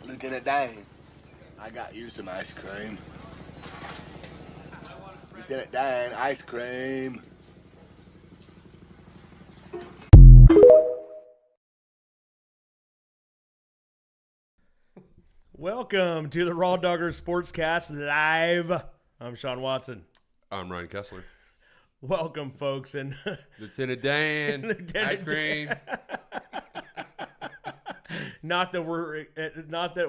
Lieutenant Dan, I got you some ice cream. Lieutenant Dan, ice cream. Welcome to the RawDawgers Sportscast Live. I'm Sean Watson. I'm Ryan Kessler. Welcome, folks, and Lieutenant Dan, ice cream. not that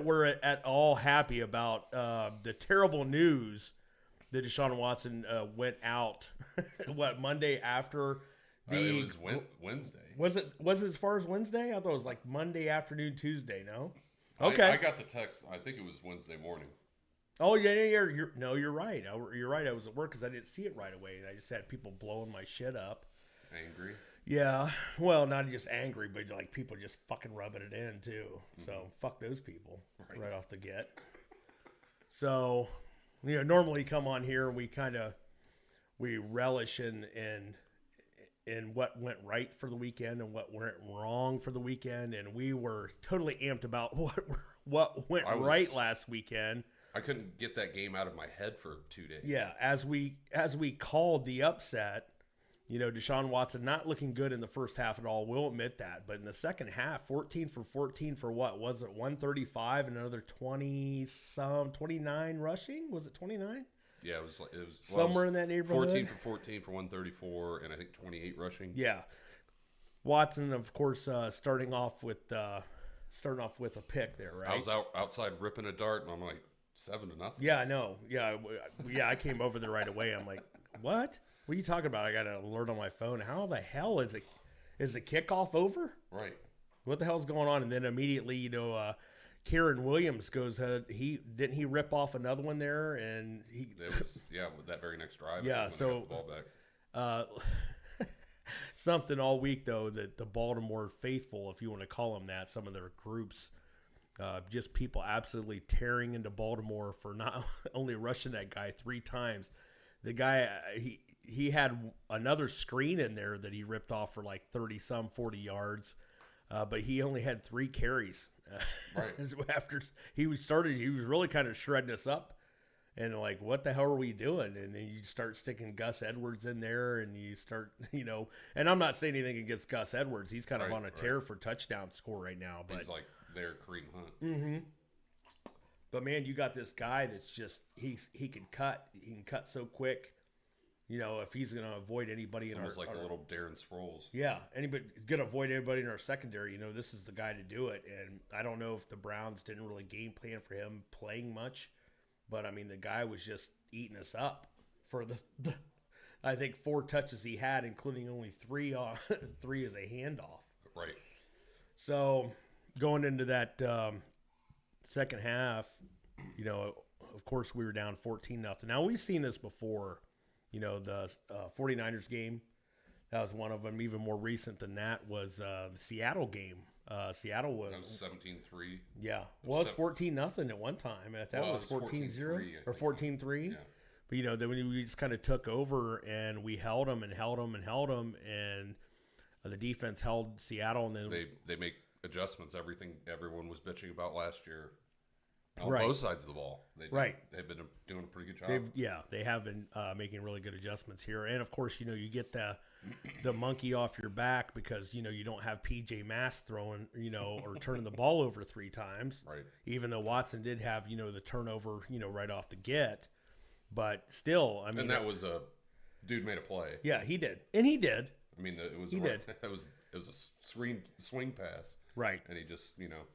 we're at all happy about the terrible news that Deshaun Watson went out. Monday after the it was Wednesday. Was it as far as Wednesday? I thought it was like Monday afternoon, Tuesday. No. Okay. I got the text. I think it was Wednesday morning. Oh yeah, you're right. You're right. I was at work because I didn't see it right away. I just had people blowing my shit up. Angry. Yeah, well, not just angry, but like people just fucking rubbing it in too. Mm-hmm. So fuck those people right off the get. So, normally come on here and we relish in what went right for the weekend and what went wrong for the weekend, and we were totally amped about what went right last weekend. I couldn't get that game out of my head for 2 days. Yeah, as we called the upset, Deshaun Watson not looking good in the first half at all. We'll admit that, but in the second half, 14 for 14 for what was it? 135 and another 29 rushing. Was it 29? Yeah, it was somewhere in that neighborhood. 14 for 14 for 134, and I think 28 rushing. Yeah, Watson, of course, starting off with a pick there, right? I was outside ripping a dart, and I'm like 7-0. Yeah, I know. Yeah, I came over there right away. I'm like, what? What are you talking about? I got an alert on my phone. How the hell is the kickoff over? Right. What the hell's going on? And then immediately, Kieran Williams goes. He rip off another one there, and with that very next drive. Yeah, when so they got the ball back. Something all week though that the Baltimore faithful, if you want to call them that, some of their groups, just people absolutely tearing into Baltimore for not only rushing that guy 3 times. The guy he had another screen in there that he ripped off for like 40 yards, but he only had 3 carries. Right. After he was really kind of shredding us up, and like, what the hell are we doing? And then you start sticking Gus Edwards in there, and you start, and I'm not saying anything against Gus Edwards. He's kind of on a tear for touchdown score right now. But he's like their Kareem Hunt. Mm-hmm. But man, you got this guy that's just he can cut. He can cut so quick. If he's going to avoid anybody in almost like a little Darren Sproles. Yeah, anybody going to avoid anybody in our secondary. This is the guy to do it. And I don't know if the Browns didn't really game plan for him playing much, but I mean the guy was just eating us up for the I think 4 touches he had, including only 3 as a handoff. Right. So going into that second half, of course we were down 14-0. Now we've seen this before. The 49ers game, that was one of them. Even more recent than that was the Seattle game. Seattle was 17-3. Yeah. Well, it was 14-0 at one time. I thought it was 14-0 or 14-3. Yeah. But, then we just kind of took over and we held them, and the defense held Seattle. And then they make adjustments. Everyone was bitching about last year. On right. Both sides of the ball. They've been doing a pretty good job. They have been making really good adjustments here. And, of course, you get the monkey off your back because, you don't have P.J. Mass throwing, or turning the ball over 3 times. Right. Even though Watson did have, the turnover, right off the get. But still, I mean. And that was a dude made a play. Yeah, he did. And he did. I mean, it was a swing pass. Right. And he just,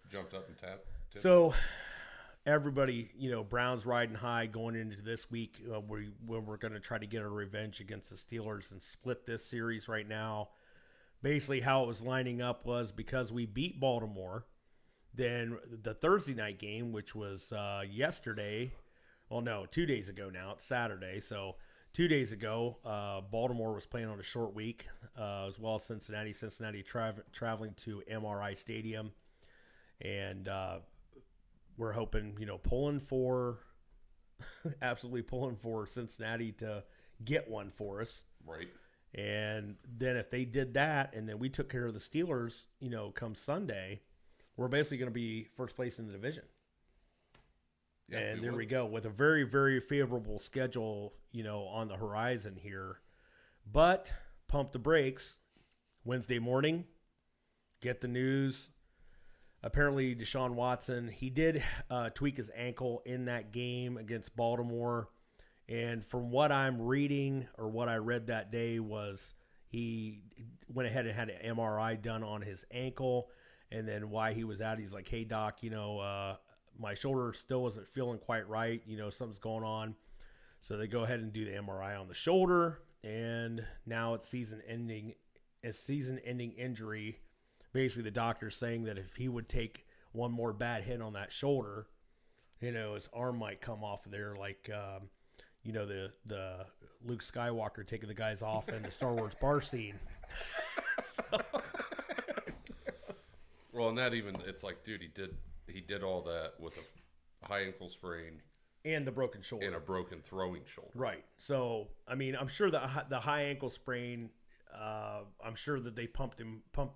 jumped up and tapped. So everybody, Browns riding high going into this week where we're going to try to get our revenge against the Steelers and split this series right now. Basically how it was lining up was because we beat Baltimore, then the Thursday night game, which was yesterday. Well, no, 2 days ago now. It's Saturday. So 2 days ago, Baltimore was playing on a short week, as well as Cincinnati. Cincinnati traveling to MRI Stadium. And we're hoping, absolutely pulling for Cincinnati to get one for us. Right. And then if they did that and then we took care of the Steelers, come Sunday, we're basically going to be first place in the division. Yeah, and we there would. we go with a very, very favorable schedule, on the horizon here. But pump the brakes. Wednesday morning, get the news. Apparently, Deshaun Watson, he did tweak his ankle in that game against Baltimore. And from what I'm reading, or what I read that day, was he went ahead and had an MRI done on his ankle. And then why he was out, he's like, hey, doc, my shoulder still wasn't feeling quite right. Something's going on. So they go ahead and do the MRI on the shoulder. And now it's season-ending injury. Basically, the doctor's saying that if he would take one more bad hit on that shoulder, his arm might come off of there like, the Luke Skywalker taking the guys off in the Star Wars bar scene. So. Well, and that even, it's like, dude, he did all that with a high ankle sprain and the broken shoulder and a broken throwing shoulder. Right. So, I mean, I'm sure the high ankle sprain. I'm sure that they pumped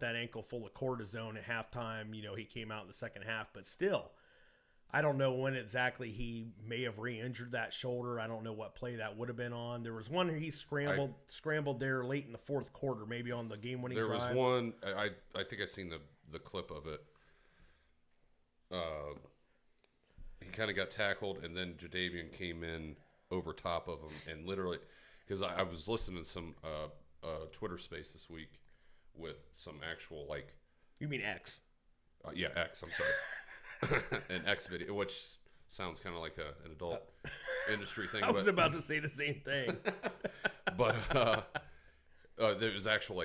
that ankle full of cortisone at halftime. He came out in the second half, but still, I don't know when exactly he may have re-injured that shoulder. I don't know what play that would have been on. There was one he scrambled there late in the fourth quarter, maybe on the game-winning drive. There was one. I think I seen the clip of it. He kind of got tackled, and then Jadeveon came in over top of him, and literally, because I was listening to some Twitter space this week with some actual You mean X? Yeah, X. I'm sorry, an X video, which sounds kind of like an adult industry thing. I was about to say the same thing, but there was actual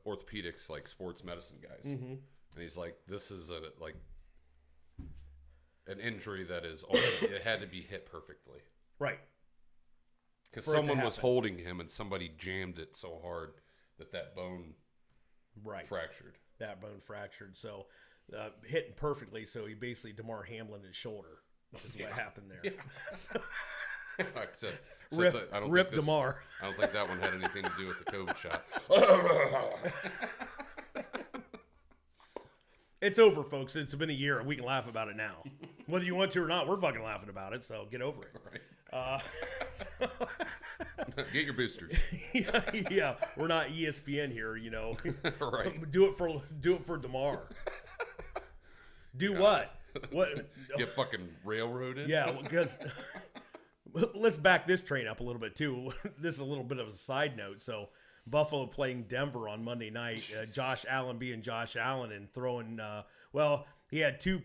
orthopedics, sports medicine guys, and he's like, "This is an injury that is it had to be hit perfectly, right?" Because someone was holding him and somebody jammed it so hard that bone fractured. That bone fractured. So hitting perfectly. So he basically DeMar Hamlin his shoulder, which is what happened there. Yeah. Like I said, rip DeMar. I don't think that one had anything to do with the COVID shot. It's over, folks. It's been a year. We can laugh about it now. Whether you want to or not, we're fucking laughing about it. So get over it. Right. Get your boosters. Yeah, we're not ESPN here, Right. Do it for DeMar. Do what? What? Get fucking railroaded. Yeah, because let's back this train up a little bit too. This is a little bit of a side note. So Buffalo playing Denver on Monday night. Josh Allen being Josh Allen and throwing. He had two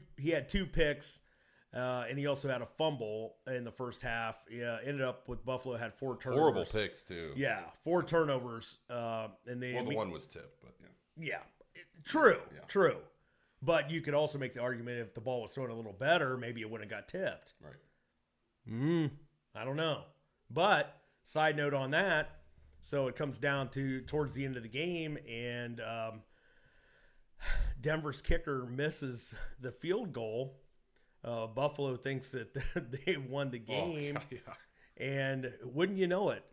picks. And he also had a fumble in the first half. Yeah, ended up with Buffalo had 4 turnovers. Horrible picks too. Yeah, 4 turnovers. And they the one was tipped, but yeah. Yeah, true. But you could also make the argument if the ball was thrown a little better, maybe it wouldn't have got tipped. Right. I don't know. But side note on that, so it comes down to towards the end of the game, and Denver's kicker misses the field goal. Buffalo thinks that they won the game. Oh, yeah. And wouldn't you know it,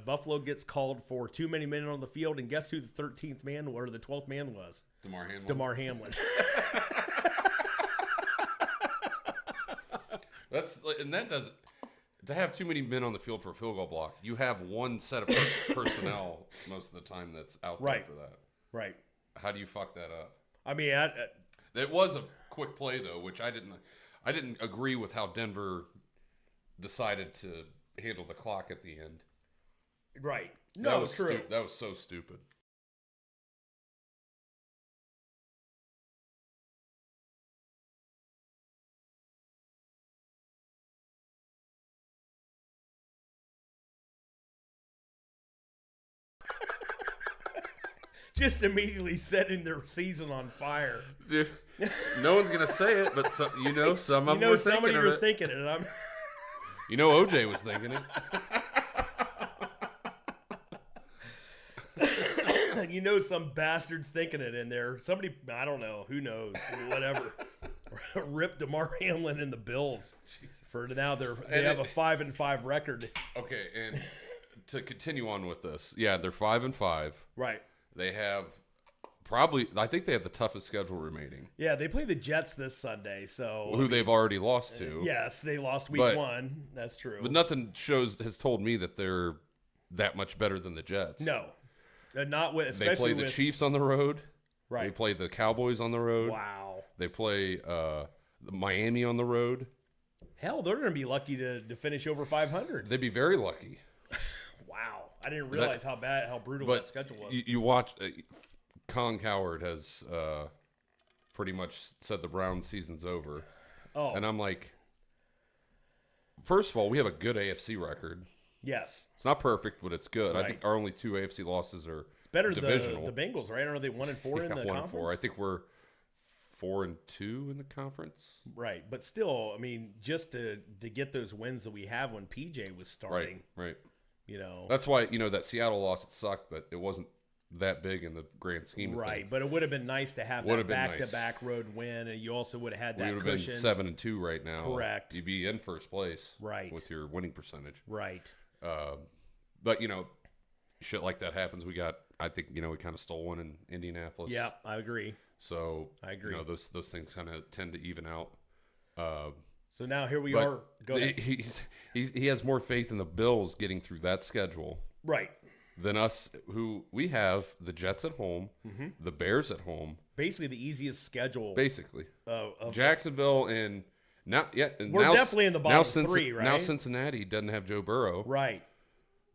Buffalo gets called for too many men on the field, and guess who the 13th man or the 12th man was? DeMar Hamlin. That doesn't. To have too many men on the field for a field goal block, you have one set of personnel most of the time that's out there for that. Right. How do you fuck that up? I mean, it was a quick play though, which I didn't agree with how Denver decided to handle the clock at the end. Right. That was true. That was so stupid. Just immediately setting their season on fire. Dude, no one's gonna say it, but some of them were somebody thinking of it. Thinking it. I'm... OJ was thinking it. Some bastard's thinking it in there. Somebody, I don't know, who knows, whatever. Rip DeMar Hamlin and the Bills. Jesus. For now, they have a 5-5 record. Okay, and to continue on with this, yeah, they're 5-5. Right. They have probably, I think they have the toughest schedule remaining. Yeah, they play the Jets this Sunday, so Who they've already lost to. yes, they lost week But- 1. That's true. But nothing has told me that they're that much better than the Jets. No, not with. They Especially play the with, Chiefs on the road. They right? play the Cowboys on the road. Wow. They play the Miami on the road. Hell, they're going to be lucky to finish over 500. They'd be very lucky. Wow, I didn't realize how brutal that schedule was. You watch. Colin Cowherd has pretty much said the Browns season's over. Oh, And I'm like, first of all, we have a good AFC record. yes, It's not perfect, but it's good. I Right. think our only 2 AFC losses are it's better divisional. than the Bengals, right? Aren't they 1-4 in the 1 and conference? 4. I think we're 4-2 in the conference. Right, but still, I mean, just to get those wins that we have when PJ was starting, Right. you know, That's why that Seattle loss, it sucked, but it wasn't that big in the grand scheme of right. things. But it would have been nice to have Would that have been back-to-back road win, and you also would have had We that would have cushion. been 7-2 right now. Correct. You'd be in first place. Right. With your winning percentage. Right. But shit like that happens. I think we kind of stole one in Indianapolis. Yeah, I agree. So I agree. Those things kind of tend to even out. So now here we But are. Go ahead. He has more faith in the Bills getting through that schedule Right. than us, who we have the Jets at home, Mm-hmm. the Bears at home, Basically, the easiest schedule basically. of Jacksonville and now, yeah, and We're now, definitely in the bottom 3, right? Now Cincinnati doesn't have Joe Burrow. right.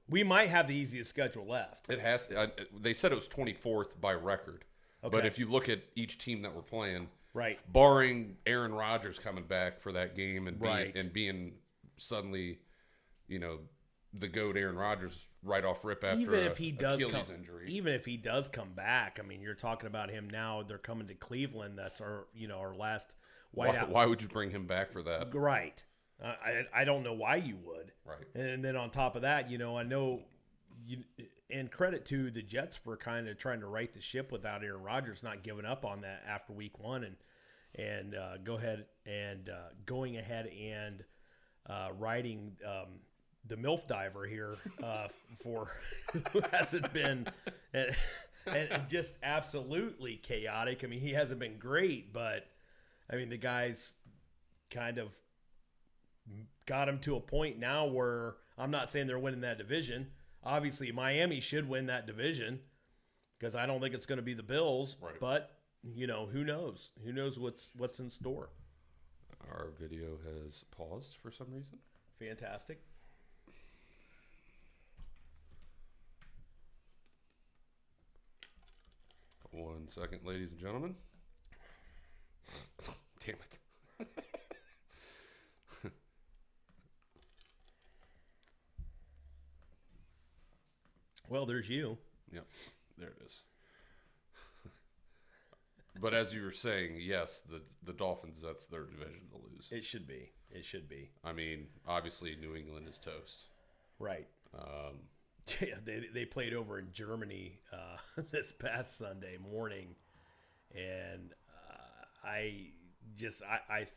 We might have the easiest schedule left. It has. They said it was 24th by record, but Okay. if you look at each team that we're playing, Right. barring Aaron Rodgers coming back for that game and Right. being suddenly, the GOAT Aaron Rodgers right off rip after Even if he does Achilles come, injury. even if he does come back, I mean, you're talking about him now. They're coming to Cleveland. That's our last whiteout. Why would you bring him back for that? Right. I don't know why you would. Right. And then on top of that, I know and credit to the Jets for kind of trying to right the ship without Aaron Rodgers, not giving up on that after week 1 and going ahead and riding the MILF diver here for who hasn't been and just absolutely chaotic. I mean, he hasn't been great, but I mean, the guy's kind of got him to a point now where I'm not saying they're winning that division. Obviously, Miami should win that division because I don't think it's going to be the Bills. Right. But who knows? Who knows what's in store? Our video has paused for some reason. Fantastic. One second, ladies and gentlemen. Damn it. Well, there's you. Yep, there it is. But as you were saying, yes, the Dolphins, that's their division to lose. It should be. It should be. I mean, obviously, New England is toast. Right. Yeah, they played over in Germany this past Sunday morning, and I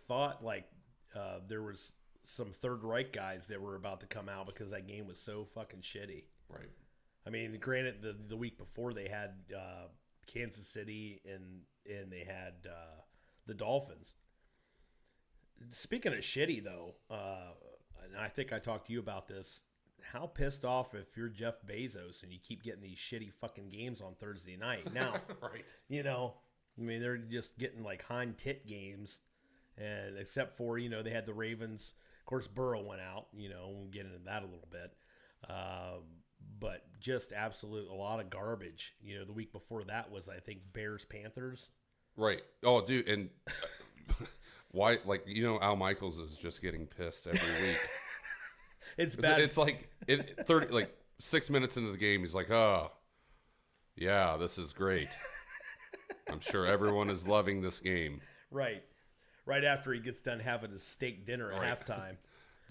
thought like there was some Third Reich guys that were about to come out because that game was so fucking shitty. Right. I mean, granted, the week before they had Kansas City and they had the Dolphins. Speaking of shitty, though, and I think I talked to you about this, how pissed off if you're Jeff Bezos and you keep getting these shitty fucking games on Thursday night? Now, Right. I mean, they're just getting like hind tit games, and except for, they had the Ravens. Of course, Burrow went out, we'll get into that a little bit. But just a lot of garbage. The week before that was, I think, Bears-Panthers. Right. Oh, dude, and why? Like, Al Michaels is just getting pissed every week. It's bad. It's like 6 minutes into the game, he's like, "Oh, yeah, this is great. I'm sure everyone is loving this game." Right after he gets done having his steak dinner at halftime.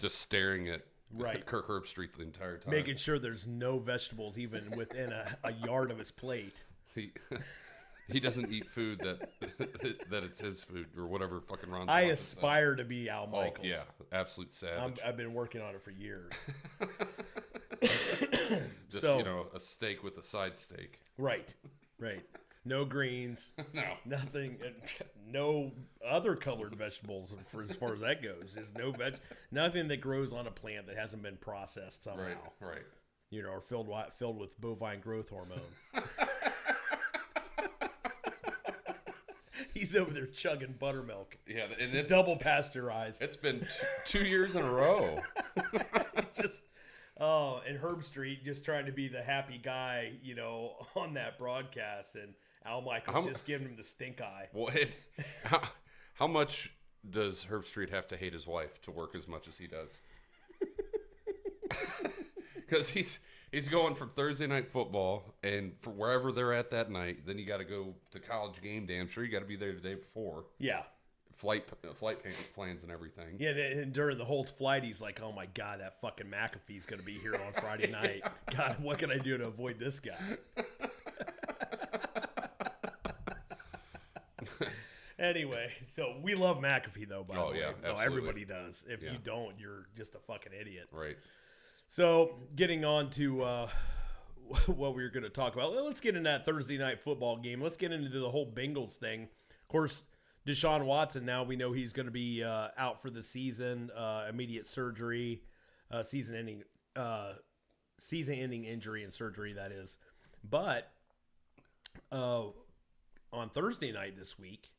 Just staring at Right. Kirk Herbstreit the entire time. Making sure there's no vegetables even within a yard of his plate. He doesn't eat food that it's his food or whatever fucking Ron. I Swanson said. aspire to be Al Oh, Michaels. yeah, absolute savage. I've been working on it for years. Just so- a steak with a side steak. Right. No greens. No. Nothing. No other colored vegetables for as far as that goes. There's nothing that grows on a plant that hasn't been processed somehow. Right. Or filled with bovine growth hormone. He's over there chugging buttermilk. Yeah, and it's double pasteurized. It's been 2 years in a row. And Herb Street just trying to be the happy guy, on that broadcast, and Al Michaels just giving him the stink eye. What? How much does Herb Street have to hate his wife to work as much as he does? Because he's going from Thursday night football and for wherever they're at that night. Then you got to go to college game day. I'm sure you got to be there the day before. Yeah. Flight plans and everything. Yeah, and during the whole flight, he's like, "Oh my God, that fucking McAfee's going to be here on Friday night. God, what can I do to avoid this guy?" Anyway, so we love McAfee though. By the way, no, everybody does. If you don't, you're just a fucking idiot. Right. So, getting on to what we were going to talk about, let's get into that Thursday night football game. Let's get into the whole Bengals thing. Of course, Deshaun Watson, now we know he's going to be out for the season, immediate surgery, season-ending injury and surgery, that is. But on Thursday night this week,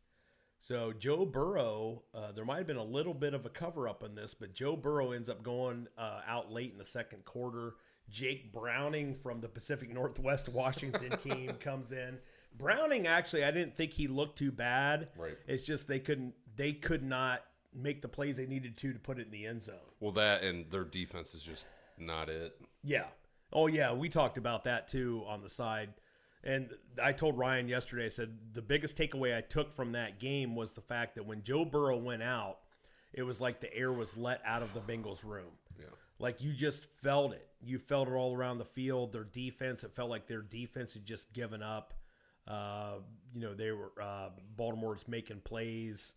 so Joe Burrow, there might have been a little bit of a cover-up on this, but Joe Burrow ends up going out late in the second quarter. Jake Browning from the Pacific Northwest Washington team comes in. Browning, actually, I didn't think he looked too bad. Right. It's just they could not make the plays they needed to put it in the end zone. Well, that and their defense is just not it. Yeah. Oh, yeah. We talked about that, too, on the side. And I told Ryan yesterday, I said, the biggest takeaway I took from that game was the fact that when Joe Burrow went out, it was like the air was let out of the Bengals room. Yeah. Like you just felt it. You felt it all around the field. Their defense, it felt like their defense had just given up. They were Baltimore's making plays.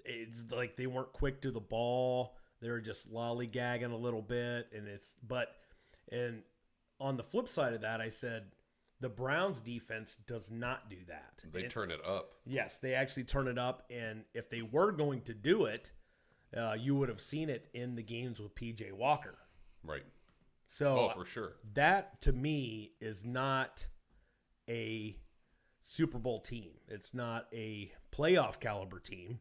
It's like they weren't quick to the ball. They were just lollygagging a little bit, and on the flip side of that, I said the Browns defense does not do that. They turn it up. Yes, they actually turn it up, and if they were going to do it, you would have seen it in the games with P.J. Walker. Right. So, for sure. That to me is not a Super Bowl team. It's not a playoff caliber team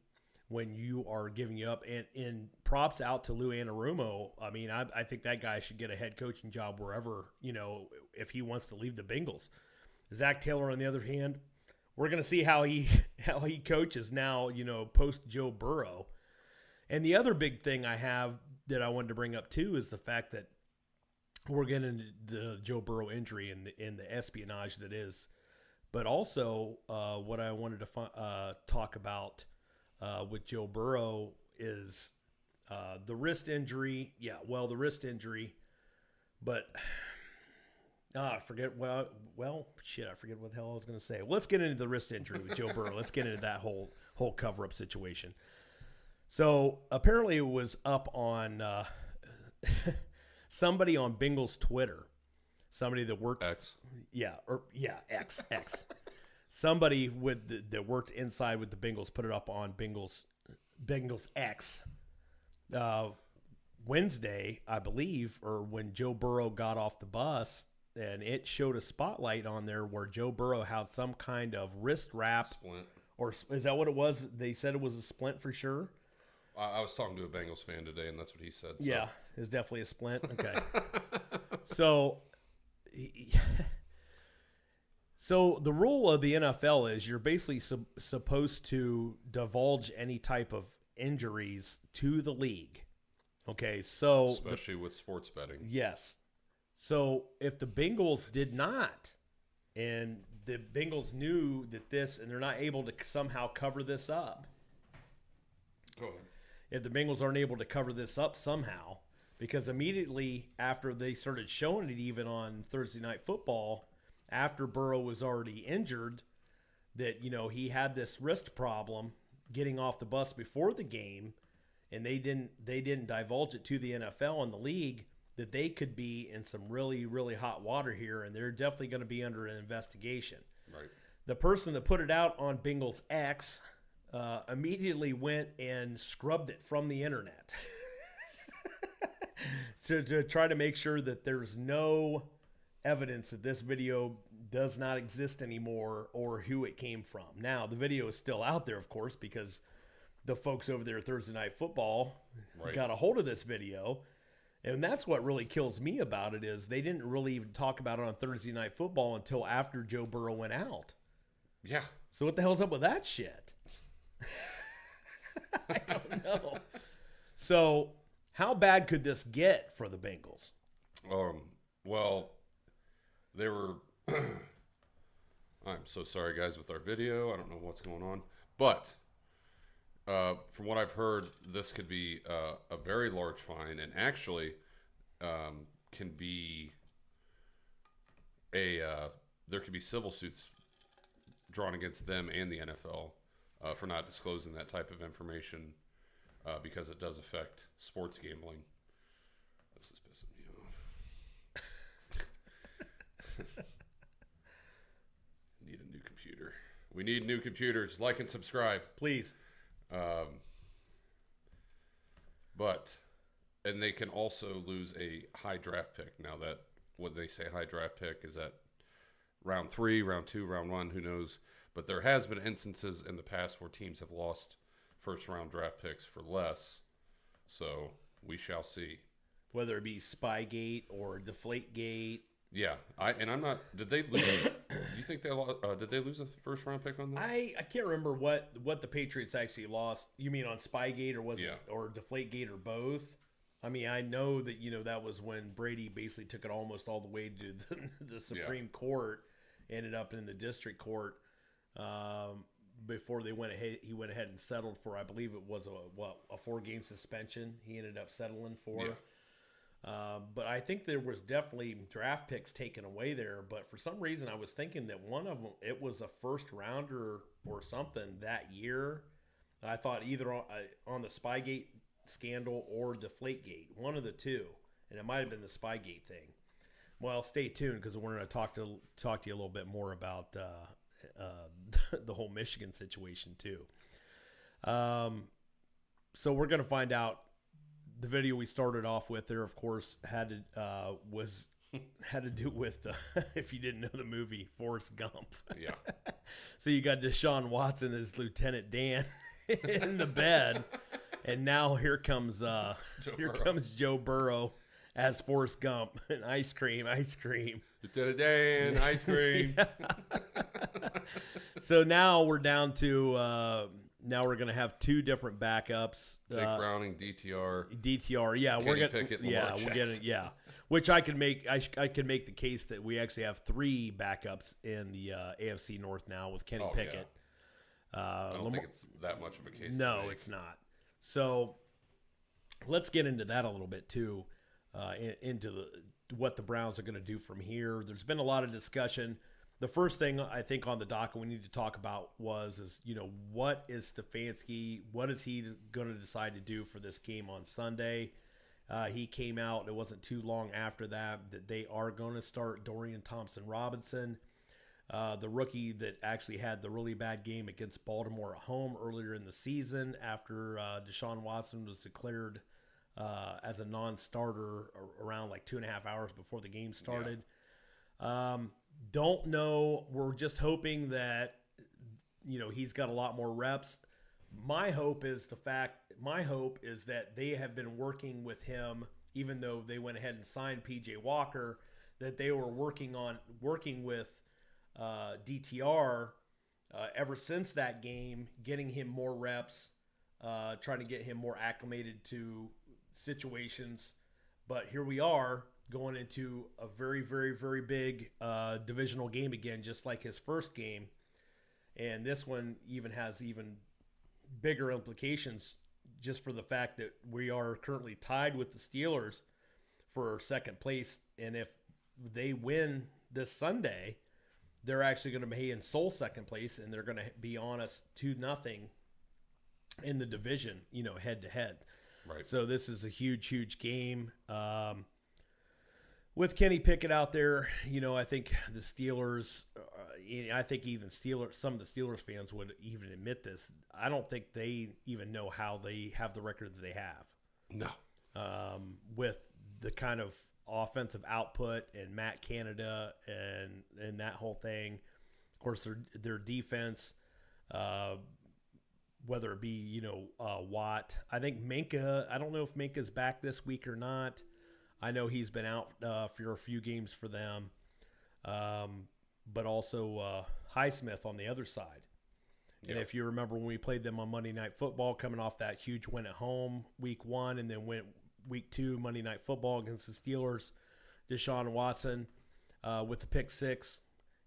when you are giving up. And props out to Lou Anarumo. I mean, I think that guy should get a head coaching job wherever, if he wants to leave the Bengals. Zach Taylor, on the other hand, we're going to see how he coaches now, post Joe Burrow. And the other big thing I have that I wanted to bring up too is the fact that we're getting into the Joe Burrow injury and the espionage that is. But also what I wanted to talk about with Joe Burrow is the wrist injury. Yeah, well, the wrist injury. But I forget. I forget what the hell I was going to say. Let's get into the wrist injury with Joe Burrow. Let's get into that whole cover-up situation. So apparently it was up on somebody on Bengals Twitter, somebody that worked X. X. Somebody that worked inside with the Bengals put it up on Bengals X Wednesday, I believe, or when Joe Burrow got off the bus, and it showed a spotlight on there where Joe Burrow had some kind of wrist wrap. Splint. Or is that what it was? They said it was a splint for sure. I was talking to a Bengals fan today, and that's what he said. So. Yeah, it's definitely a splint. Okay. So the rule of the NFL is you're basically supposed to divulge any type of injuries to the league. Okay, so especially with sports betting. Yes. So if the Bengals did not, and the Bengals knew that and they're not able to somehow cover this up. Go ahead. If the Bengals aren't able to cover this up somehow, because immediately after they started showing it, even on Thursday Night Football, after Burrow was already injured, that, he had this wrist problem getting off the bus before the game, and they didn't divulge it to the NFL and the league, that they could be in some really, really hot water here, and they're definitely going to be under an investigation. Right. the person that put it out on Bengals X immediately went and scrubbed it from the internet to try to make sure that there's no evidence that this video does not exist anymore or who it came from. Now, the video is still out there, of course, because the folks over there at Thursday Night Football got a hold of this video. And that's what really kills me about it is they didn't really even talk about it on Thursday Night Football until after Joe Burrow went out. Yeah. So what the hell's up with that shit? I don't know. So how bad could this get for the Bengals? Well, they were... I'm so sorry, guys, with our video. I don't know what's going on. But from what I've heard, this could be a very large fine and actually can be there could be civil suits drawn against them and the NFL for not disclosing that type of information because it does affect sports gambling. This is pissing me off. Need a new computer. We need new computers. Like and subscribe. Please. And they can also lose a high draft pick. Now that when they say high draft pick, is that round 3, round 2, round 1? Who knows? But there has been instances in the past where teams have lost first round draft picks for less. So we shall see. Whether it be Spygate or Deflategate. Yeah, I'm not. Did they lose? Do you think they lost? Did they lose a first round pick on that? I can't remember what the Patriots actually lost. You mean on Spygate or was it or Deflategate or both? I mean, I know that that was when Brady basically took it almost all the way to the Supreme Court, ended up in the district court before he went ahead and settled for. I believe it was a 4-game suspension. He ended up settling for. Yeah. But I think there was definitely draft picks taken away there. But for some reason, I was thinking that one of them, it was a first rounder or something that year. I thought either on the Spygate scandal or Deflategate, one of the two. And it might have been the Spygate thing. Well, stay tuned because we're going to talk to you a little bit more about the whole Michigan situation too. So we're going to find out. The video we started off with there, of course, had to do with if you didn't know the movie Forrest Gump. Yeah. So you got Deshaun Watson as Lieutenant Dan in the bed, and now here comes Joe Burrow as Forrest Gump and ice cream. Lieutenant Dan, ice cream. So now we're down to. Now we're gonna have 2 different backups. Jake Browning, DTR. Yeah, Kenny we're gonna. Pickett, Yeah, we're getting. Yeah, which I can make. I can make the case that we actually have 3 backups in the AFC North now with Kenny Pickett. Yeah. I don't think it's that much of a case. No, it's not. So let's get into that a little bit too, into what the Browns are going to do from here. There's been a lot of discussion. The first thing I think on the docket we need to talk about is what is Stefanski, what is he going to decide to do for this game on Sunday? He came out, it wasn't too long after that they are going to start Dorian Thompson-Robinson, the rookie that actually had the really bad game against Baltimore at home earlier in the season after Deshaun Watson was declared as a non-starter around like 2.5 hours before the game started. Yeah. Don't know. We're just hoping that, he's got a lot more reps. My hope is that they have been working with him, even though they went ahead and signed PJ Walker, that they were working with DTR ever since that game, getting him more reps, trying to get him more acclimated to situations. But here we are, going into a very, very, very big divisional game again, just like his first game. And this one even has even bigger implications just for the fact that we are currently tied with the Steelers for second place. And if they win this Sunday, they're actually going to be in sole second place, and they're going to be on us 2-0 in the division, head to head. Right. So this is a huge, huge game. With Kenny Pickett out there, I think the Steelers, I think even some of the Steelers fans would even admit this. I don't think they even know how they have the record that they have. No. With the kind of offensive output and Matt Canada and that whole thing. Of course, their defense, whether it be, Watt. I think Minka, I don't know if Minka's back this week or not. I know he's been out for a few games for them. But also Highsmith on the other side. And if you remember when we played them on Monday Night Football, coming off that huge win at home week 1 and then went week 2 Monday Night Football against the Steelers, Deshaun Watson with the pick 6.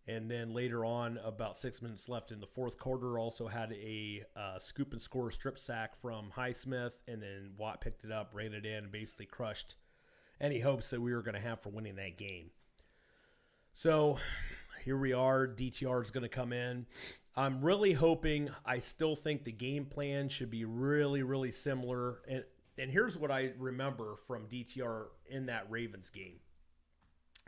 And then later on, about 6 minutes left in the fourth quarter, also had a scoop and score strip sack from Highsmith. And then Watt picked it up, ran it in, and basically crushed any hopes that we were going to have for winning that game. So here we are. DTR is going to come in. I'm really hoping, I still think the game plan should be really, really similar. And here's what I remember from DTR in that Ravens game.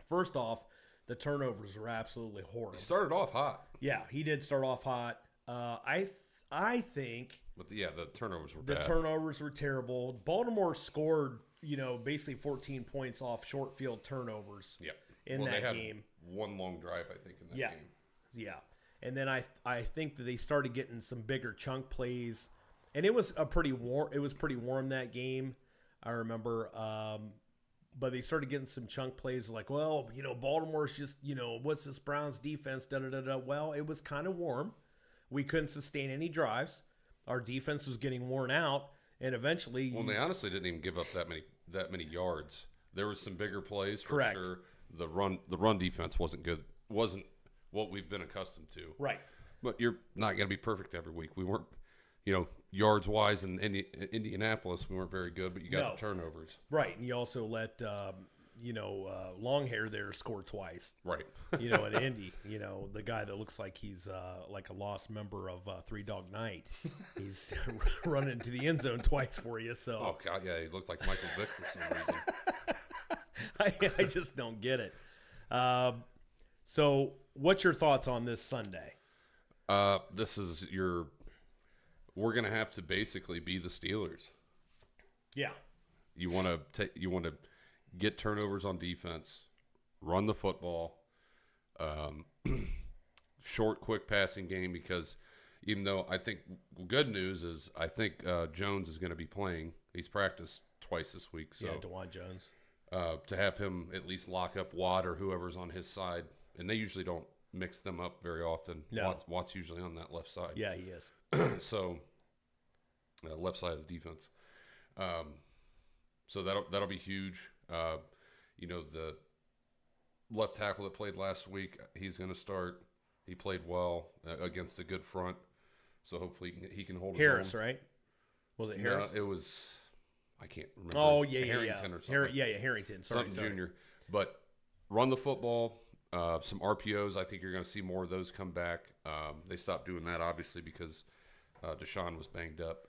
First off, the turnovers were absolutely horrible. He started off hot. Yeah, he did start off hot. I think But the turnovers were the bad. turnovers were terrible. Baltimore scored, basically 14 points off short field turnovers. Yeah. In they that had game. one long drive, I think, in that game. Yeah. And then I think that they started getting some bigger chunk plays, and it was pretty warm that game. I remember, but they started getting some chunk plays like, well, Baltimore's just, what's this Browns defense? Da da da da. Well, it was kind of warm. We couldn't sustain any drives. Our defense was getting worn out, and eventually, they honestly didn't even give up that many yards. There was some bigger plays for Correct. sure. The run defense wasn't good. Wasn't what we've been accustomed to. Right. But you're not going to be perfect every week. We weren't, yards wise in Indianapolis, we weren't very good. But you got the turnovers. Right, and you also let long hair there score twice. Right. At Indy, the guy that looks like he's like a lost member of Three Dog Night. He's running into the end zone twice for you. So. Oh God, yeah, he looked like Michael Vick for some reason. I just don't get it. So, what's your thoughts on this Sunday? We're gonna have to basically be the Steelers. Yeah. You want to get turnovers on defense, run the football, short, quick passing game. Because even though I think good news is I think Jones is going to be playing. He's practiced twice this week. So DeJuan Jones. To have him at least lock up Watt or whoever's on his side, and they usually don't mix them up very often. No. Watt's usually on that left side. Yeah, he is. So left side of the defense. So that'll be huge. The left tackle that played last week, he's going to start. He played well against a good front, so hopefully he can hold Harris, his own. right? Was it Harris? No, it was. I can't remember. Oh yeah, Harrington or something. Harrington. Sorry. Junior. But run the football. Some RPOs. I think you're going to see more of those come back. They stopped doing that obviously because Deshaun was banged up.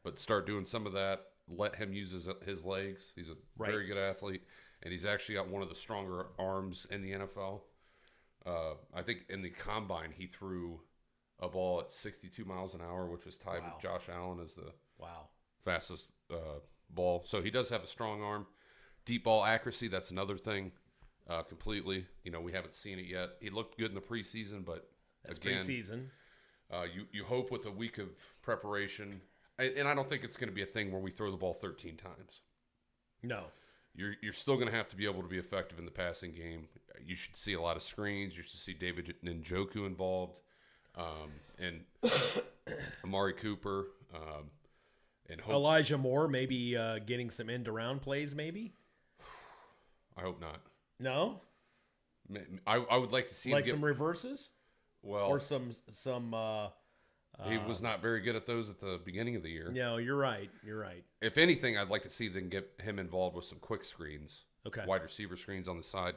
But start doing some of that. Let him use his legs. He's a very good athlete, and he's actually got one of the stronger arms in the NFL. I think in the combine he threw a ball at 62 miles an hour, which was tied with Josh Allen as the fastest ball. So he does have a strong arm. Deep ball accuracy, that's another thing completely. We haven't seen it yet. He looked good in the preseason, but that's again, preseason. You hope with a week of preparation, and I don't think it's going to be a thing where we throw the ball 13 times. No. You're still going to have to be able to be effective in the passing game. You should see a lot of screens. You should see David Njoku involved, and Amari Cooper, and Elijah Moore maybe getting some end-around plays maybe? I hope not. No? I would like to see him some reverses? Well, or some he was not very good at those at the beginning of the year. No, you're right. If anything, I'd like to see them get him involved with some quick screens. Okay. Wide receiver screens on the side.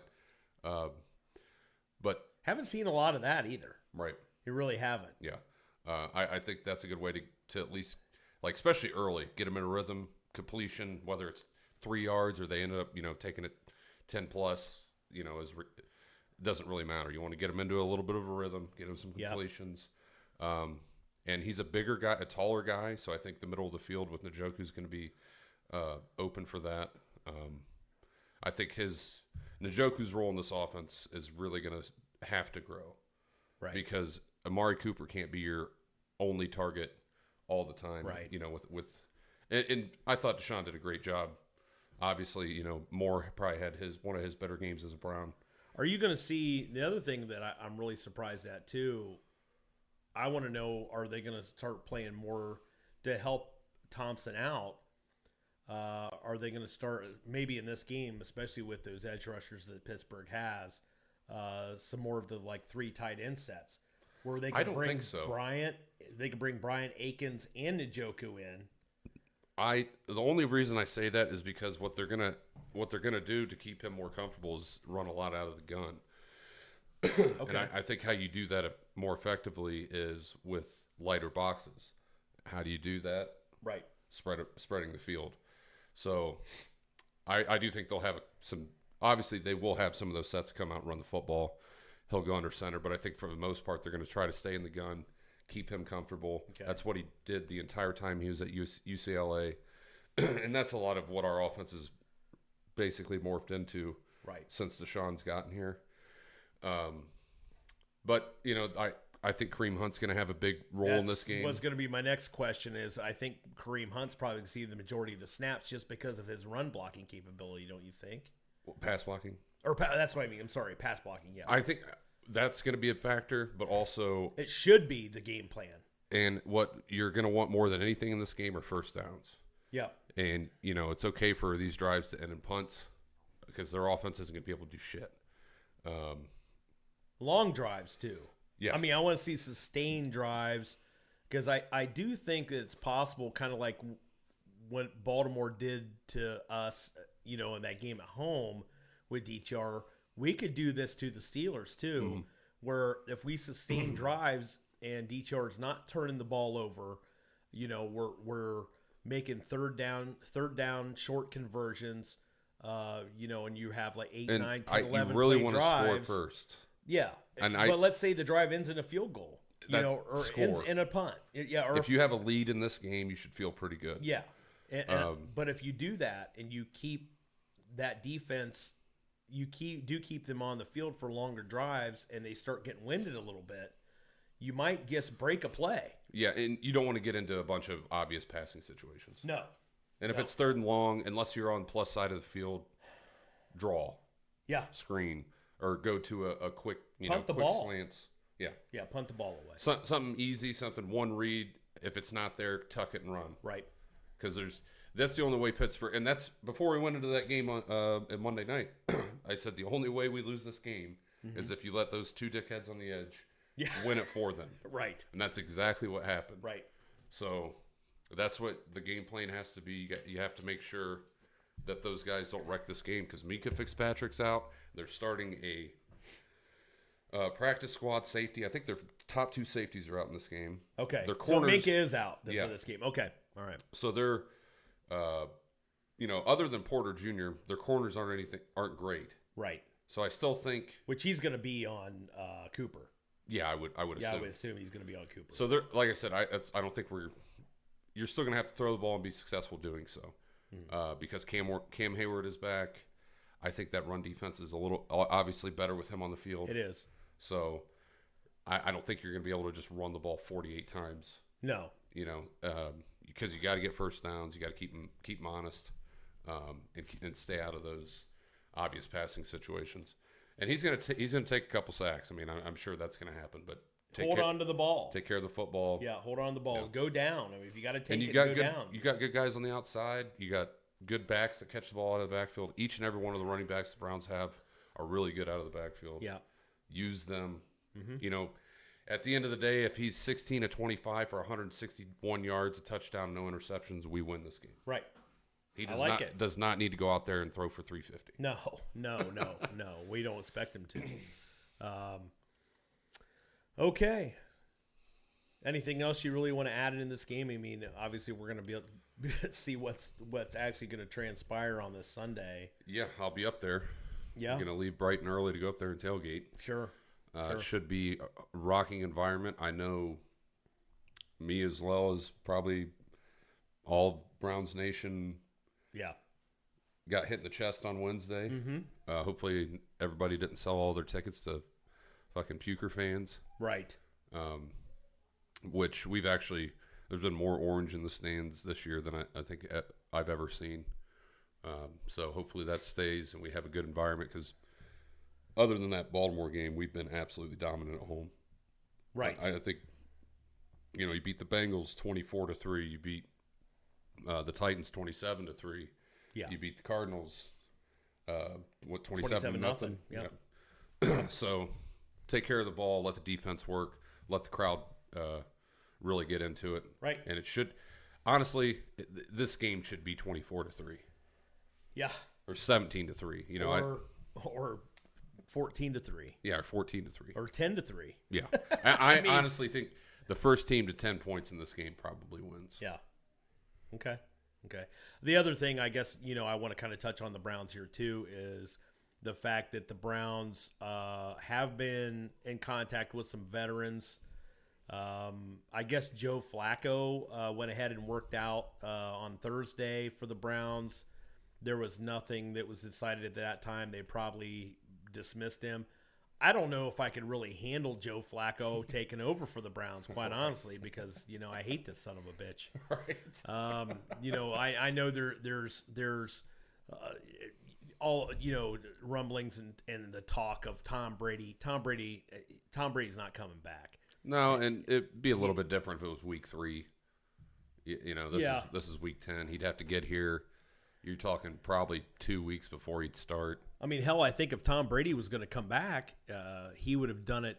But haven't seen a lot of that either. Right. You really haven't. Yeah. I think that's a good way to at least, especially early, get them in a rhythm, completion, whether it's 3 yards or they ended up, taking it 10 plus, doesn't really matter. You want to get him into a little bit of a rhythm, get him some completions. And he's a bigger guy, a taller guy, so I think the middle of the field with Njoku is going to be open for that. I think Njoku's role in this offense is really going to have to grow, Right. Because Amari Cooper can't be your only target all the time, Right. You know, and I thought Deshaun did a great job. Obviously, you know, Moore probably had one of his better games as a Brown. Are you going to see the other thing that I'm really surprised at too? I want to know, are they going to start playing more to help Thompson out? Are they going to start maybe in this game, especially with those edge rushers that Pittsburgh has, some more of the like 3 tight end sets where they can I don't bring think so. They can bring Bryant, Akins, and Njoku in. The only reason I say that is because what they're gonna do to keep him more comfortable is run a lot out of the gun. Okay. And I think how you do that more effectively is with lighter boxes. How do you do that? Right. Spreading the field. So I do think they'll have some. Obviously, they will have some of those sets come out and run the football. He'll go under center, but I think for the most part, they're going to try to stay in the gun, keep him comfortable. Okay. That's what he did the entire time he was at UCLA. And that's a lot of what our offense is basically morphed into since Deshaun's gotten here. But, you know, I think Kareem Hunt's going to have a big role in this game. What's going to be my next question is I think Kareem Hunt's probably going to see the majority of the snaps just because of his run blocking capability, don't you think? Pass blocking? Or that's what I mean. I'm sorry, pass blocking, yes. I think that's going to be a factor, but also... It should be the game plan. And what you're going to want more than anything in this game are first downs. Yeah. And, you know, it's okay for these drives to end in punts because their offense isn't going to be able to do shit. Long drives, too. Yeah. I mean, I want to see sustained drives because I do think that it's possible, kind of like what Baltimore did to us, you know, in that game at home with DTR. We could do this to the Steelers, too, where if we sustain drives and DTR's not turning the ball over, you know, we're making third down short conversions, you know, and you have like 8, 9, 10, 11 you really play want to drives. score first. Yeah, but let's say the drive ends in a field goal, you know, or ends in a punt. Yeah, or if you have a lead in this game, you should feel pretty good. Yeah, but if you do that and you keep that defense, you keep them on the field for longer drives, and they start getting winded a little bit, you might just break a play. Yeah, and you don't want to get into a bunch of obvious passing situations. No. And if it's third and long, unless you're on plus side of the field, draw. Yeah. Screen. Or go to a quick, punt the quick ball. slants. Yeah. Yeah, punt the ball away. Something easy, something one read. If it's not there, tuck it and run. Right. Because that's the only way Pittsburgh, and that's before we went into that game on Monday night. I said the only way we lose this game is if you let those 2 dickheads on the edge win it for them. Right. And that's exactly what happened. Right. So that's what the game plan has to be. You have to make sure that those guys don't wreck this game because Mika Fitzpatrick's out. They're starting a practice squad safety. I think their top 2 safeties are out in this game. Okay. Their corners, so Minka is out for this game. Okay. All right. So they're, you know, other than Porter Jr., their corners aren't great. Right. So I still think, which he's going to be on Cooper. Yeah, I would assume. Yeah, I would assume he's going to be on Cooper. So they're, like I said, I don't think you're still going to have to throw the ball and be successful doing so. Because Cam Hayward is back. I think that run defense is a little obviously better with him on the field. It is. So I don't think you're going to be able to just run the ball 48 times. No. You know, because you got to get first downs. You got to keep them honest, and stay out of those obvious passing situations. And he's going to take a couple sacks. I mean, I'm sure that's going to happen. But hold on to the ball. Take care of the football. Yeah, hold on to the ball. Yeah. Go down. I mean, if you got to take it, go down. You got good guys on the outside. You got good backs that catch the ball out of the backfield. Each and every one of the running backs the Browns have are really good out of the backfield. Yeah. Use them. You know, at the end of the day, if he's 16 of 25 for 161 yards, a touchdown, no interceptions, we win this game. Right. He does not need to go out there and throw for 350. No. We don't expect him to. Okay. Anything else you really want to add in this game? I mean, obviously we're going to be able to see what's actually going to transpire on this Sunday. Yeah, I'll be up there. Yeah. We're going to leave bright and early to go up there and tailgate. Sure. It should be a rocking environment. I know me as well as probably all Browns Nation Yeah. got hit in the chest on Wednesday. Mm-hmm. Hopefully everybody didn't sell all their tickets to fucking puker fans. Right. Which there's been more orange in the stands this year than I think I've ever seen. So hopefully that stays and we have a good environment because other than that Baltimore game, we've been absolutely dominant at home. Right. I think, you beat the Bengals 24-3. You beat the Titans 27-3. Yeah. You beat the Cardinals, 27-0. Yeah. So take care of the ball, let the defense work, let the crowd really get into it. Right. And it should, honestly, this game should be 24-3. Yeah. Or 17-3. Or 14-3. Yeah, or 14-3. Or 10-3. Yeah. I mean, honestly think the first team to 10 points in this game probably wins. Yeah. Okay. The other thing, I guess, I want to kind of touch on the Browns here too is the fact that the Browns have been in contact with some veterans. I guess Joe Flacco went ahead and worked out on Thursday for the Browns. There was nothing that was decided at that time. They probably dismissed him. I don't know if I could really handle Joe Flacco taking over for the Browns, quite honestly, because I hate this son of a bitch. Right. I know there's all rumblings and the talk of Tom Brady. Tom Brady's not coming back. No, and it'd be a little bit different if it was week 3. This is week 10. He'd have to get here. You're talking probably 2 weeks before he'd start. I mean, hell, I think if Tom Brady was going to come back, he would have done it,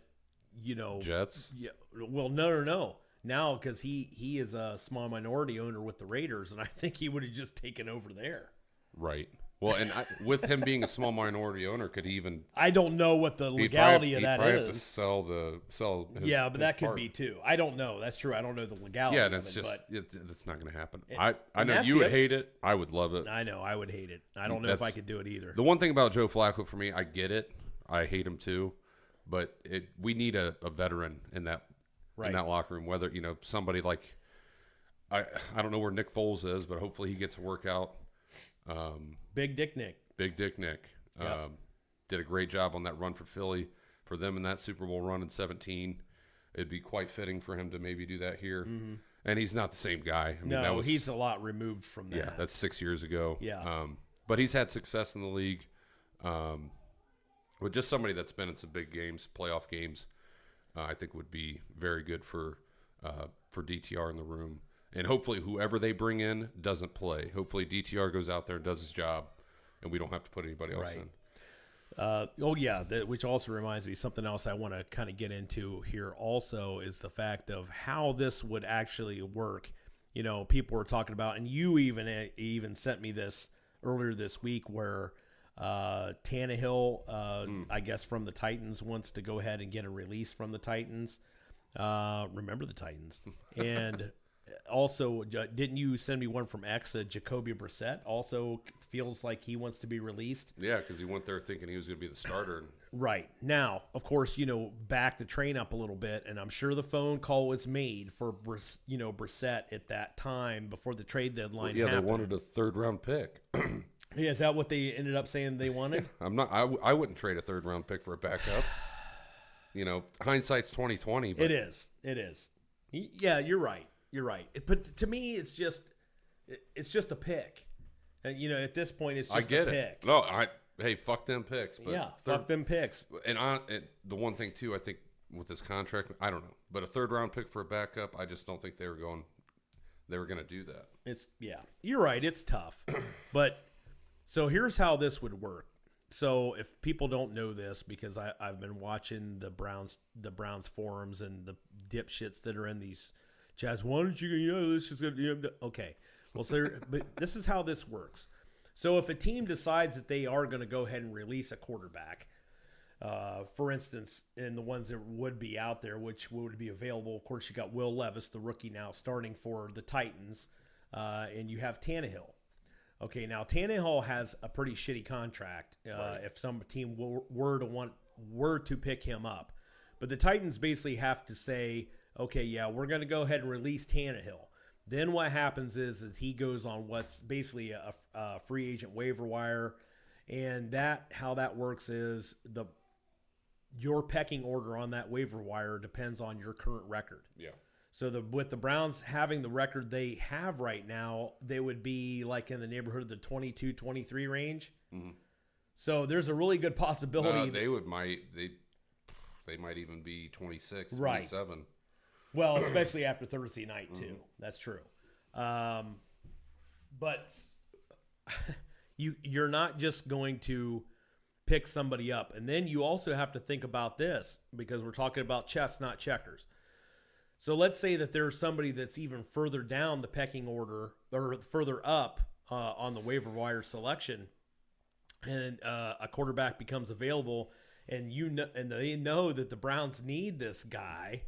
Jets? Yeah. Well, no. Now, because he is a small minority owner with the Raiders, and I think he would have just taken over there. Right. Well, and with him being a small minority owner, could he even? I don't know what the legality of that he'd is. Have to sell. But that could be too. I don't know. That's true. I don't know the legality. Yeah, of that's it, it's not going to happen. I know you would hate it. I would love it. I know I would hate it. I don't know if I could do it either. The one thing about Joe Flacco for me, I get it. I hate him too, but we need a veteran in that locker room. Whether somebody like I don't know where Nick Foles is, but hopefully he gets a workout. Big Dick Nick. Yep. Did a great job on that run for Philly, for them in that Super Bowl run in 2017. It'd be quite fitting for him to maybe do that here. Mm-hmm. And he's not the same guy. I mean, he's a lot removed from that. Yeah, that's 6 years ago. Yeah. But he's had success in the league. With just somebody that's been in some big games, playoff games, I think would be very good for DTR in the room. And hopefully whoever they bring in doesn't play. Hopefully DTR goes out there and does his job, and we don't have to put anybody else in. Which also reminds me, something else I want to kind of get into here also is the fact of how this would actually work. People were talking about, and you even sent me this earlier this week where Tannehill, I guess from the Titans, wants to go ahead and get a release from the Titans. Remember the Titans. And also, didn't you send me one from X? Jacoby Brissett also feels like he wants to be released. Yeah, because he went there thinking he was going to be the starter. Right. Now, of course, back the train up a little bit, and I'm sure the phone call was made for Brissett at that time before the trade deadline happened. They wanted a third-round pick. Yeah, is that what they ended up saying they wanted? Yeah, I wouldn't trade a third-round pick for a backup. Hindsight's 20/20. But It is. Yeah, you're right. But to me, it's just a pick. And at this point, it's just a pick. No, hey, fuck them picks. But fuck them picks. And the one thing too, I think with this contract, I don't know, but a third-round pick for a backup, I just don't think they were going to do that. You're right. It's tough, but so here's how this would work. So if people don't know this, because I've been watching the Browns forums and the dipshits that are in these chats, why don't you, this is going to, okay. Well, sir, but this is how this works. So if a team decides that they are going to go ahead and release a quarterback, for instance, in the ones that would be out there, which would be available, of course, you got Will Levis, the rookie now starting for the Titans, and you have Tannehill. Okay, now Tannehill has a pretty shitty contract if some team were to pick him up. But the Titans basically have to say, okay, yeah, we're going to go ahead and release Tannehill. Then what happens is he goes on what's basically a free agent waiver wire, and how that works is your pecking order on that waiver wire depends on your current record. Yeah. So with the Browns having the record they have right now, they would be like in the neighborhood of the 22-23 range. Mm-hmm. So there's a really good possibility. They might even be 26, right. 27. Well, especially after Thursday night too. Mm-hmm. That's true. But you're not just going to pick somebody up. And then you also have to think about this, because we're talking about chess, not checkers. So let's say that there's somebody that's even further down the pecking order or further up on the waiver wire selection, and a quarterback becomes available, and they know that the Browns need this guy,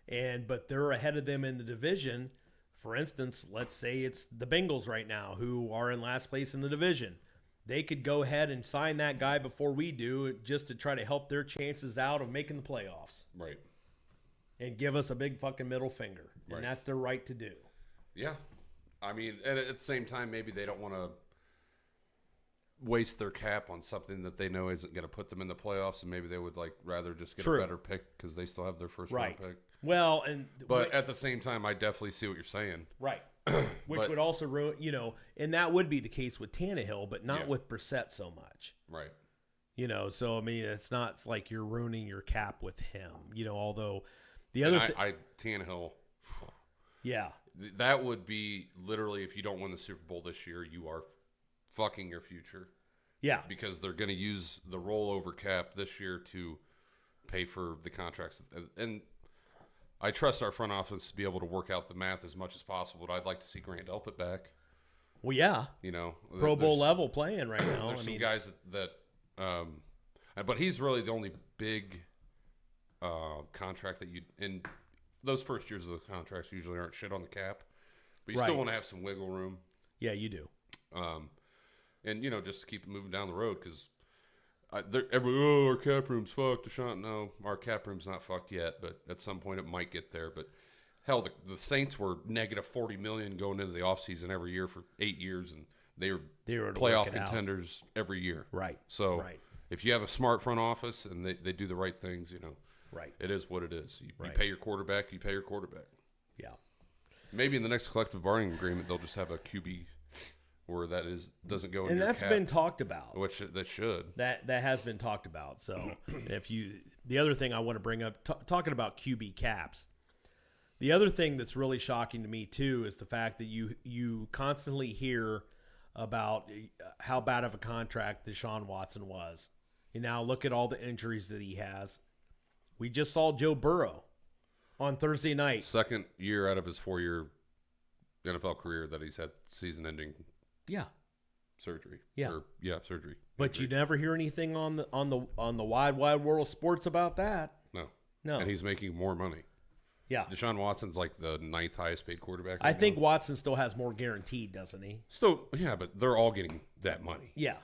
but they're ahead of them in the division. For instance, let's say it's the Bengals right now, who are in last place in the division. They could go ahead and sign that guy before we do, just to try to help their chances out of making the playoffs. Right. And give us a big fucking middle finger. And right. That's their right to do. Yeah. I mean, at the same time, maybe they don't want to waste their cap on something that they know isn't going to put them in the playoffs, and maybe they would rather just get a better pick because they still have their first round pick. Well, but at the same time, I definitely see what you're saying. Right. Which would also ruin, and that would be the case with Tannehill, but not with Brissett so much. Right. So I mean, it's not like you're ruining your cap with him. Although the other Tannehill. Yeah. That would be literally, if you don't win the Super Bowl this year, you are fucking your future. Yeah. Because they're going to use the rollover cap this year to pay for the contracts. And I trust our front office to be able to work out the math as much as possible, but I'd like to see Grant Delpit back. Well, yeah. Pro Bowl level playing right now. There's some guys that but he's really the only big contract that in those first years of the contracts usually aren't shit on the cap, but you still want to have some wiggle room. Yeah, you do. And just to keep it moving down the road, because our cap room's fucked. Deshaun, no, our cap room's not fucked yet, but at some point it might get there. But hell, the Saints were negative $40 million going into the offseason every year for 8 years, and they were playoff contenders every year. Right. So if you have a smart front office and they do the right things, right, it is what it is. You pay your quarterback. You pay your quarterback. Yeah. Maybe in the next collective bargaining agreement, they'll just have a QB where doesn't go. And that's been talked about. Which that should. That has been talked about. So the other thing I want to bring up, talking about QB caps, the other thing that's really shocking to me too is the fact that you constantly hear about how bad of a contract Deshaun Watson was. And now look at all the injuries that he has. We just saw Joe Burrow on Thursday night. Second year out of his 4-year NFL career that he's had season-ending surgery. Surgery. But you never hear anything on the wide world of sports about that. No. And he's making more money. Yeah. Deshaun Watson's like the 9th highest paid quarterback. I think Watson still has more guaranteed, doesn't he? So yeah, but they're all getting that money. Yeah.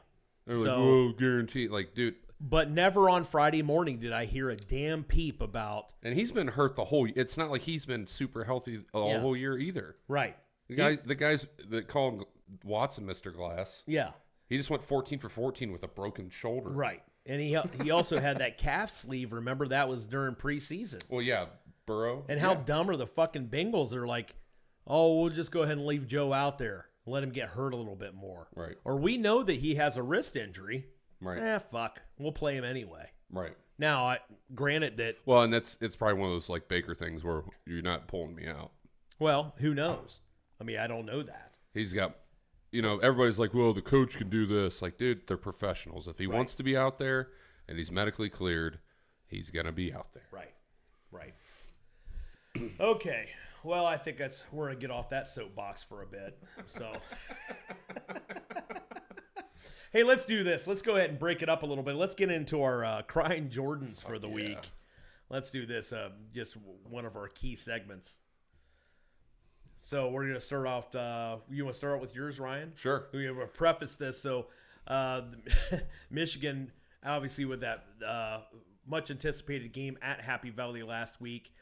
They're like, whoa, guaranteed. Like, dude. But never on Friday morning did I hear a damn peep about. And he's been hurt the whole. It's not like he's been super healthy the whole year either. Right. The guys that called Watson Mr. Glass. Yeah. He just went 14 for 14 with a broken shoulder. Right. And he also had that calf sleeve. Remember, that was during preseason. Well, yeah, Burrow. And how dumb are the fucking Bengals? They're like, oh, we'll just go ahead and leave Joe out there. Let him get hurt a little bit more. Right. Or we know that he has a wrist injury. Right. Fuck. We'll play him anyway. Right. Now, granted that. Well, and it's probably one of those like Baker things where you're not pulling me out. Well, who knows? I mean, I don't know that. He's got, everybody's like, well, the coach can do this. Like, dude, they're professionals. If he wants to be out there and he's medically cleared, he's going to be out there. Right. Okay. Well, I think we're going to get off that soapbox for a bit. So, hey, let's do this. Let's go ahead and break it up a little bit. Let's get into our crying Jordans for the week. Let's do this. Just one of our key segments. So we're going to start off. You want to start with yours, Ryan? Sure. We're going to preface this. So Michigan, obviously, with that much anticipated game at Happy Valley last week,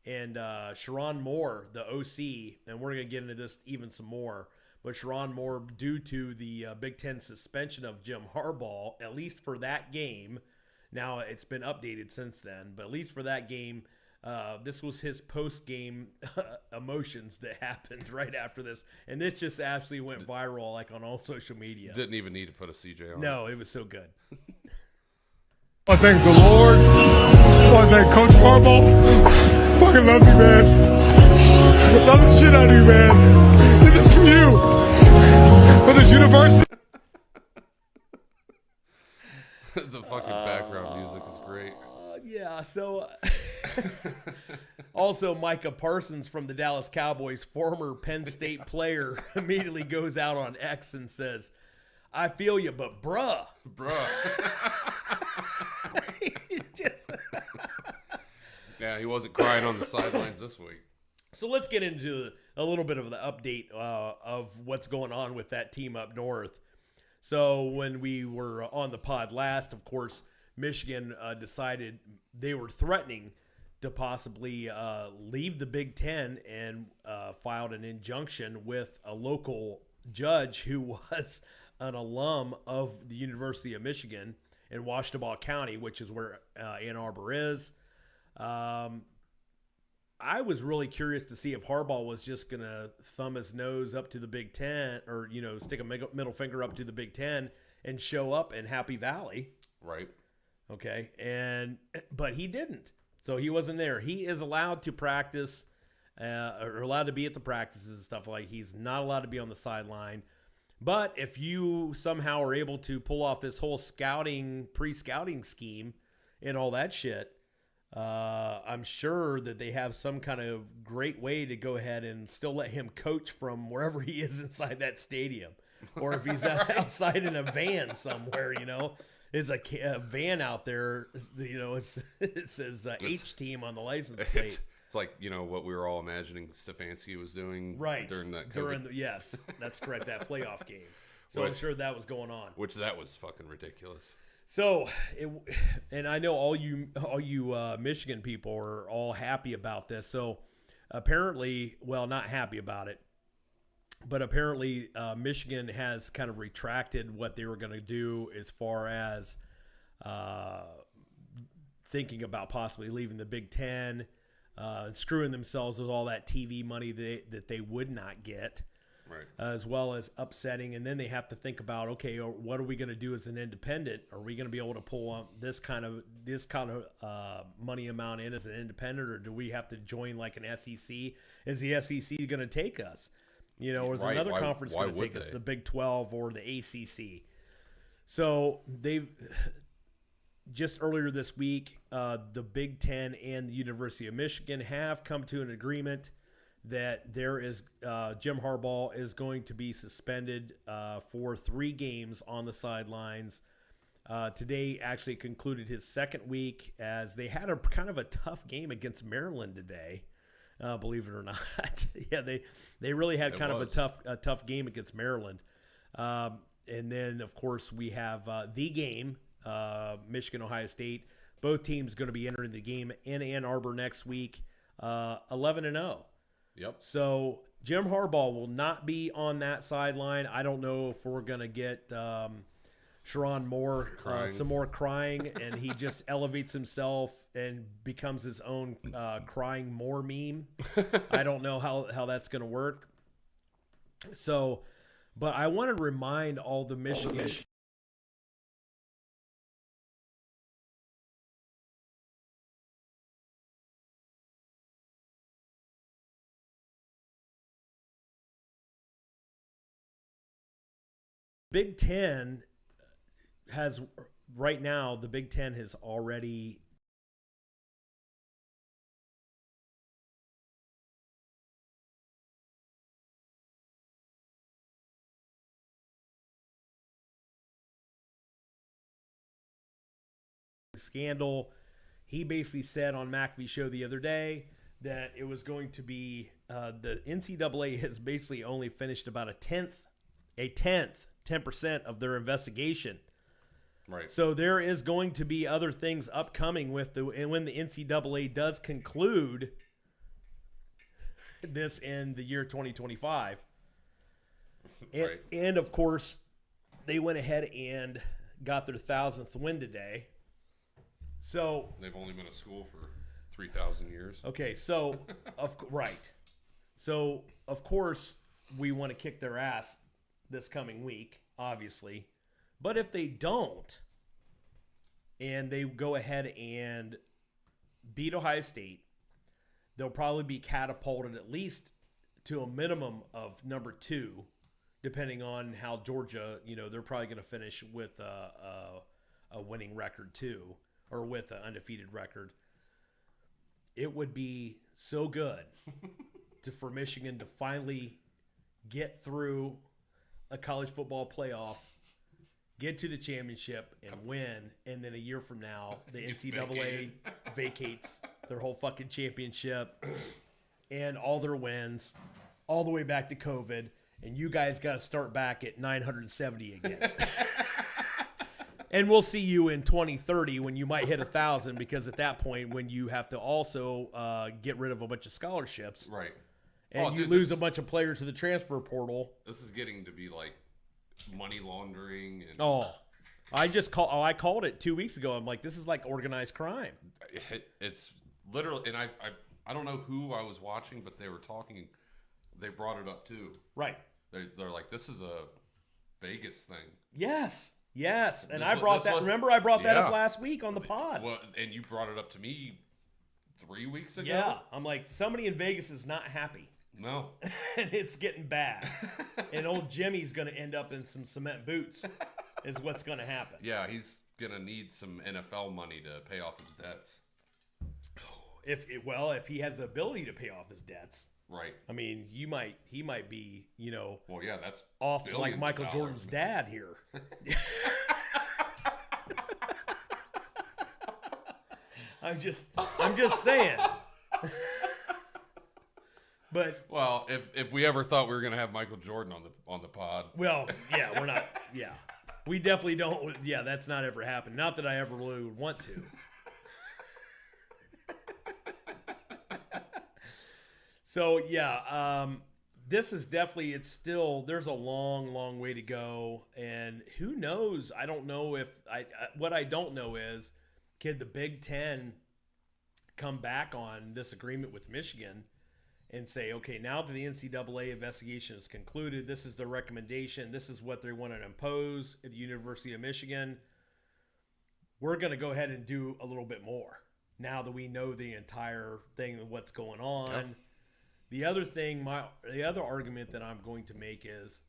and Sharon Moore, the OC, and we're going to get into this even some more. But Sharon Moore, due to the Big Ten suspension of Jim Harbaugh, at least for that game, now it's been updated since then, but at least for that game, this was his post-game emotions that happened right after this. And this just absolutely went viral, like on all social media. Didn't even need to put a CJ on. No, it was so good. I thank the Lord. I want to thank Coach Harbaugh. Fucking love you, man. Love the shit out of you, man. Did this for you. For this university. The fucking background music is great. Yeah, so also Micah Parsons from the Dallas Cowboys, former Penn State player, immediately goes out on X and says, I feel you, but bruh. Yeah, he wasn't crying on the sidelines this week. So let's get into a little bit of the update of what's going on with that team up north. So when we were on the pod last, of course, Michigan decided they were threatening to possibly leave the Big Ten and filed an injunction with a local judge who was an alum of the University of Michigan in Washtenaw County, which is where Ann Arbor is. I was really curious to see if Harbaugh was just going to thumb his nose up to the Big Ten or, stick a middle finger up to the Big Ten and show up in Happy Valley. Right. Okay. But he didn't. So he wasn't there. He is allowed to practice or allowed to be at the practices and stuff like he's not allowed to be on the sideline. But if you somehow are able to pull off this whole pre-scouting scheme and all that shit, I'm sure that they have some kind of great way to go ahead and still let him coach from wherever he is inside that stadium. Or if he's outside in a van somewhere, there's a van out there, it says H team on the license plate. It's like, what we were all imagining Stefanski was doing during that COVID. Yes, that's correct, that playoff game. So I'm sure that was going on. Which that was fucking ridiculous. So, and I know all you Michigan people are all happy about this. So, apparently, well, not happy about it, but apparently, Michigan has kind of retracted what they were going to do as far as thinking about possibly leaving the Big Ten and screwing themselves with all that TV money that they would not get. Right. As well as upsetting, and then they have to think about, okay, what are we going to do as an independent? Are we going to be able to pull up this kind of money amount in as an independent, or do we have to join like an SEC? Is the SEC going to take us? Or is another conference going to take us, the Big 12 or the ACC? So they've just earlier this week, the Big Ten and the University of Michigan have come to an agreement that there is Jim Harbaugh is going to be suspended for 3 games on the sidelines. Today actually concluded his second week as they had a kind of a tough game against Maryland today, believe it or not. Yeah, they really had kind of a tough game against Maryland. And then, of course, we have the game, Michigan-Ohio State. Both teams going to be entering the game in Ann Arbor next week, 11-0. Yep. So Jim Harbaugh will not be on that sideline. I don't know if we're going to get Sharon Moore some more crying, and he just elevates himself and becomes his own crying more meme. I don't know how that's going to work. So, but I want to remind all the Michigan Big Ten has right now, the Big Ten has already scandal. He basically said on McAfee's show the other day that it was going to be the NCAA has basically only finished about a tenth, 10% of their investigation. Right. So there is going to be other things upcoming when the NCAA does conclude this in the year 2025. Right. And of course, they went ahead and got their 1,000th win today. So They've only been at school for 3,000 years. okay, so right. So of course we want to kick their ass this coming week, obviously. But if they don't, and they go ahead and beat Ohio State, they'll probably be catapulted at least to a minimum of number 2, depending on how Georgia, they're probably going to finish with a winning record too, or with an undefeated record. It would be so good for Michigan to finally get through a college football playoff, get to the championship, and win. And then a year from now, the NCAA vacates their whole fucking championship and all their wins all the way back to COVID. And you guys got to start back at 970 again. And we'll see you in 2030 when you might hit 1,000, because at that point, when you have to also get rid of a bunch of scholarships, Right. and you lose a bunch of players to the transfer portal. This is getting to be like money laundering. And I called it 2 weeks ago. I'm like, this is like organized crime. It's literally, and I don't know who I was watching, but they were talking. They brought it up too. Right. They're like, this is a Vegas thing. Yes. And This I brought was- that. Remember, I brought that up Yeah. last week on the pod. Well, and you brought it up to me 3 weeks ago. Yeah. I'm like, somebody in Vegas is not happy. No. And it's getting bad. And old Jimmy's going to end up in some cement boots is what's going to happen. Yeah, he's gonna need some NFL money to pay off his debts. If he has the ability to pay off his debts. Right. I mean, he might be, Well, yeah, that's off to billions like of Michael dollars. Jordan's dad here. I'm just saying. But Well, if we ever thought we were gonna have Michael Jordan on the pod, well, yeah, we're not. Yeah, we definitely don't. Yeah, that's not ever happened. Not that I ever really would want to. So yeah, this is definitely. It's still. There's a long way to go, and who knows? I don't know if what I don't know is, could the Big Ten come back on this agreement with Michigan and say, okay, now that the NCAA investigation is concluded, this is the recommendation. This is what they want to impose at the University of Michigan. We're going to go ahead and do a little bit more now that we know the entire thing and what's going on. Yep. The other argument that I'm going to make is,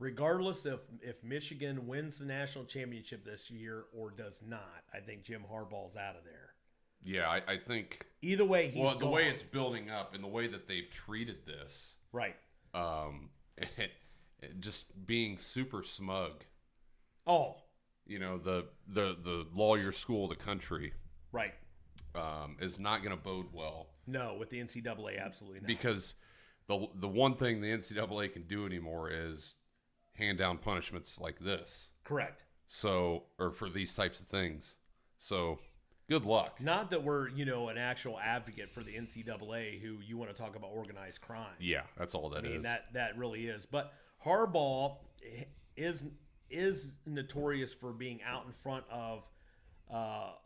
regardless of if Michigan wins the national championship this year or does not, I think Jim Harbaugh's out of there. yeah, I think Either way, he's the gone. way it's building up and the way that they've treated this, Right. just being super smug. Oh, The lawyer school of the country, right. is not going to bode well. No, with the NCAA, absolutely not. Because the one thing the NCAA can do anymore is hand down punishments like this. Correct. So, or for these types of things. So, good luck. Not that we're, an actual advocate for the NCAA who you want to talk about organized crime. Yeah, that's all that I mean, is. that really is. But Harbaugh is notorious for being out in front of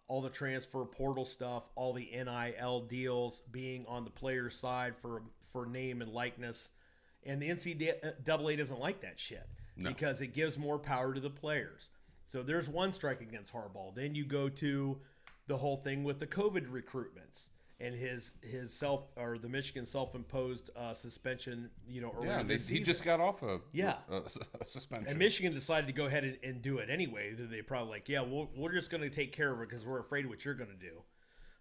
all the transfer portal stuff, all the NIL deals, being on the player's side for name and likeness. And the NCAA doesn't like that shit because it gives more power to the players. So there's one strike against Harbaugh. Then you go to the whole thing with the COVID recruitments and his the Michigan self-imposed suspension, earlier this season. He just got off a suspension. And Michigan decided to go ahead and do it anyway. They probably like, yeah, we're just going to take care of it because we're afraid of what you're going to do.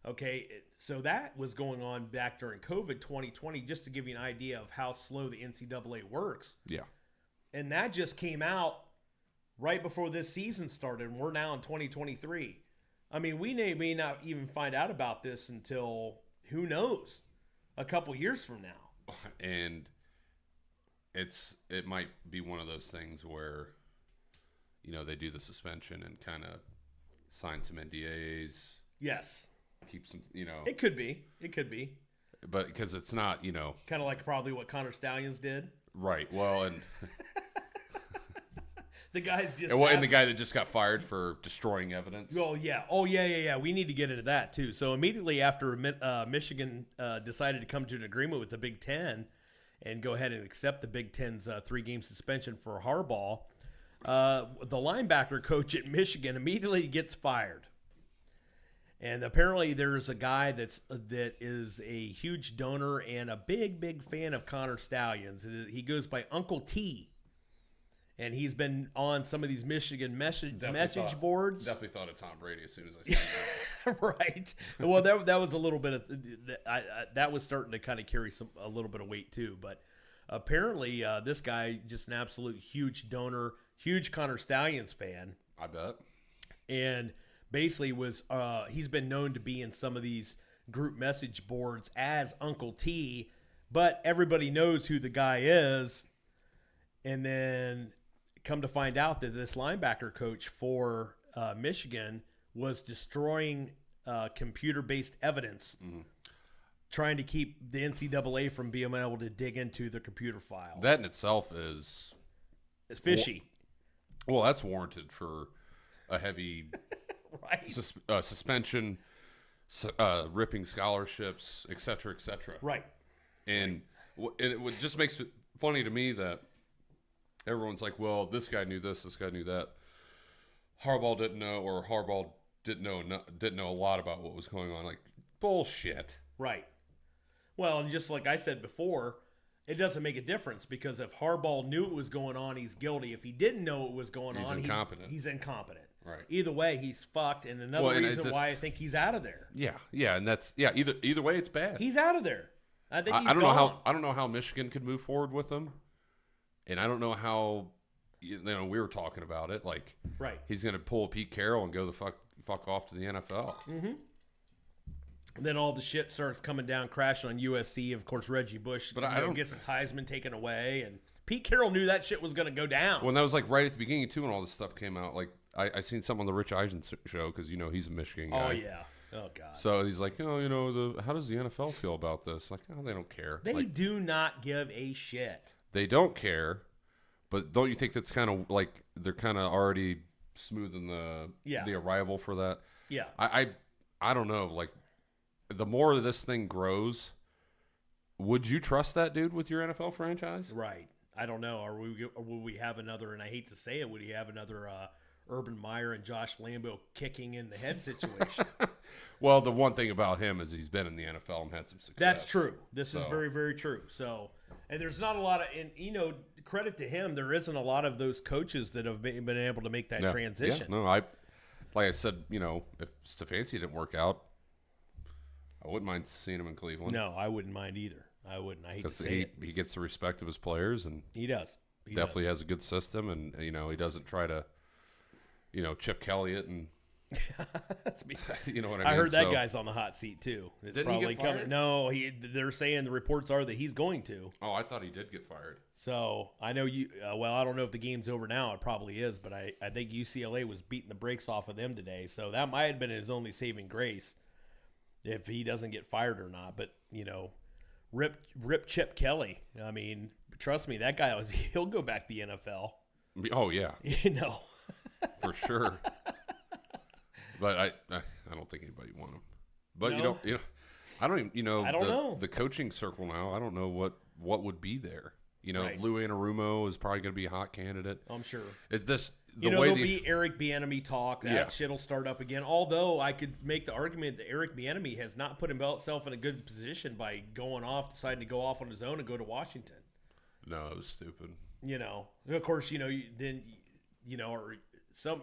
Okay, so that was going on back during COVID 2020, just to give you an idea of how slow the NCAA works. Yeah. And that just came out right before this season started, and we're now in 2023. I mean, we may not even find out about this until who knows. a couple years from now. And it might be one of those things where, they do the suspension and kind of sign some NDAs. Yes. Keep some, It could be. But because it's not, kind of like probably what Connor Stallions did. Right. Well, and the guy's just and the guy that just got fired for destroying evidence. Oh yeah. We need to get into that too. So immediately after Michigan decided to come to an agreement with the Big Ten and go ahead and accept the Big Ten's 3-game suspension for Harbaugh, the linebacker coach at Michigan immediately gets fired. And apparently there's a guy that is a huge donor and a big fan of Connor Stallions. He goes by Uncle T. And he's been on some of these Michigan message boards. Definitely thought of Tom Brady as soon as I said that. Right. Well, that was a little bit of that was starting to kind of carry a little bit of weight too. But apparently, this guy just an absolute huge donor, huge Connor Stallions fan. I bet. And basically he's been known to be in some of these group message boards as Uncle T, but everybody knows who the guy is. And then come to find out that this linebacker coach for Michigan was destroying computer-based evidence, trying to keep the NCAA from being able to dig into the computer file. That in itself is fishy. Well, that's warranted for a heavy right. suspension, ripping scholarships, et cetera, et cetera. Right. And it just makes it funny to me that everyone's like, well, this guy knew this guy knew that. Harbaugh didn't know, or Harbaugh didn't know a lot about what was going on. Like, bullshit. Right. Well, and just like I said before, it doesn't make a difference because if Harbaugh knew it was going on, he's guilty. If he didn't know it was going on, he's incompetent. Right. Either way, he's fucked. And another reason why I think he's out of there. Yeah, and that's either way, it's bad. He's out of there. I think he's I don't know how Michigan could move forward with him. And I don't know how, we were talking about it. Like, right. He's going to pull Pete Carroll and go the fuck off to the NFL. Mm-hmm. And then all the shit starts coming down, crashing on USC. Of course, Reggie Bush gets his Heisman taken away. And Pete Carroll knew that shit was going to go down. Well, that was like right at the beginning, too, when all this stuff came out. Like, I seen something on the Rich Eisen show because, he's a Michigan guy. Oh, yeah. Oh, God. So he's like, how does the NFL feel about this? Like, they don't care. They do not give a shit. They don't care, but don't you think that's kind of like they're kind of already smoothing the arrival for that? Yeah. I don't know. Like, the more this thing grows, would you trust that dude with your NFL franchise? Right. I don't know. Will we have another? And I hate to say it, would he have another Urban Meyer and Josh Lambo kicking in the head situation? Well, the one thing about him is he's been in the NFL and had some success. That's true. This is very, very true. So, and there's not a lot of, and credit to him, there isn't a lot of those coaches that have been able to make that transition. Yeah. No, like I said, if Stefanski didn't work out, I wouldn't mind seeing him in Cleveland. No, I wouldn't mind either. I wouldn't. I hate to say it. He gets the respect of his players, and he does. He definitely has a good system, and he doesn't try to, Chip Kelly it and. You know what I mean? I heard that guy's on the hot seat too. It's Didn't probably he get fired? coming. No, they're saying the reports are that he's going to. Oh, I thought he did get fired. So I know you. Well, I don't know if the game's over now. It probably is, but I think UCLA was beating the brakes off of them today. So that might have been his only saving grace, if he doesn't get fired or not. But rip Chip Kelly. I mean, trust me, that guy he'll go back to the NFL. Oh yeah, for sure. But I don't think anybody want him. But no. I don't even I don't know the coaching circle now. I don't know what would be there. Right. Lou Anarumo is probably going to be a hot candidate. I'm sure. It's this there'll be Eric Bieniemy talk. That shit'll start up again. Although I could make the argument that Eric Bieniemy has not put himself in a good position by deciding to go off on his own and go to Washington. No, it was stupid. Of course, or some.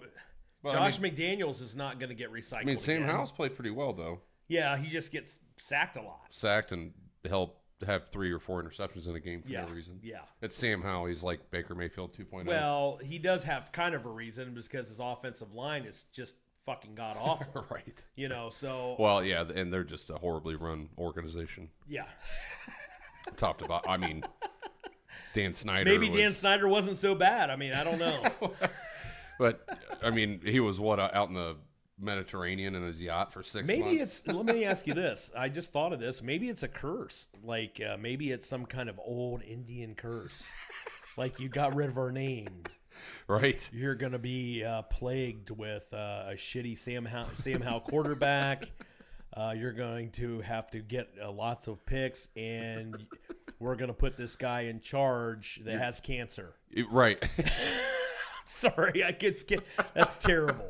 Well, Josh McDaniels is not going to get recycled. I mean, Sam Howell's played pretty well, though. Yeah, he just gets sacked a lot. Sacked and helped have 3 or 4 interceptions in a game for no reason. Yeah. It's Sam Howell. He's like Baker Mayfield 2.0. Well, he does have kind of a reason because his offensive line is just fucking god awful. Right. You know, so Well, yeah, and they're just a horribly run organization, yeah. top to bottom. I mean, Dan Snyder. Maybe Dan Snyder wasn't so bad. I mean, I don't know. But I mean, he was out in the Mediterranean in his yacht for 6 Maybe months. let me ask you this. I just thought of this. Maybe it's a curse. Like maybe it's some kind of old Indian curse. Like you got rid of our names. Right. You're going to be plagued with a shitty Sam Howell quarterback. You're going to have to get lots of picks, and we're going to put this guy in charge that has cancer. Right. Sorry, I get scared. That's terrible.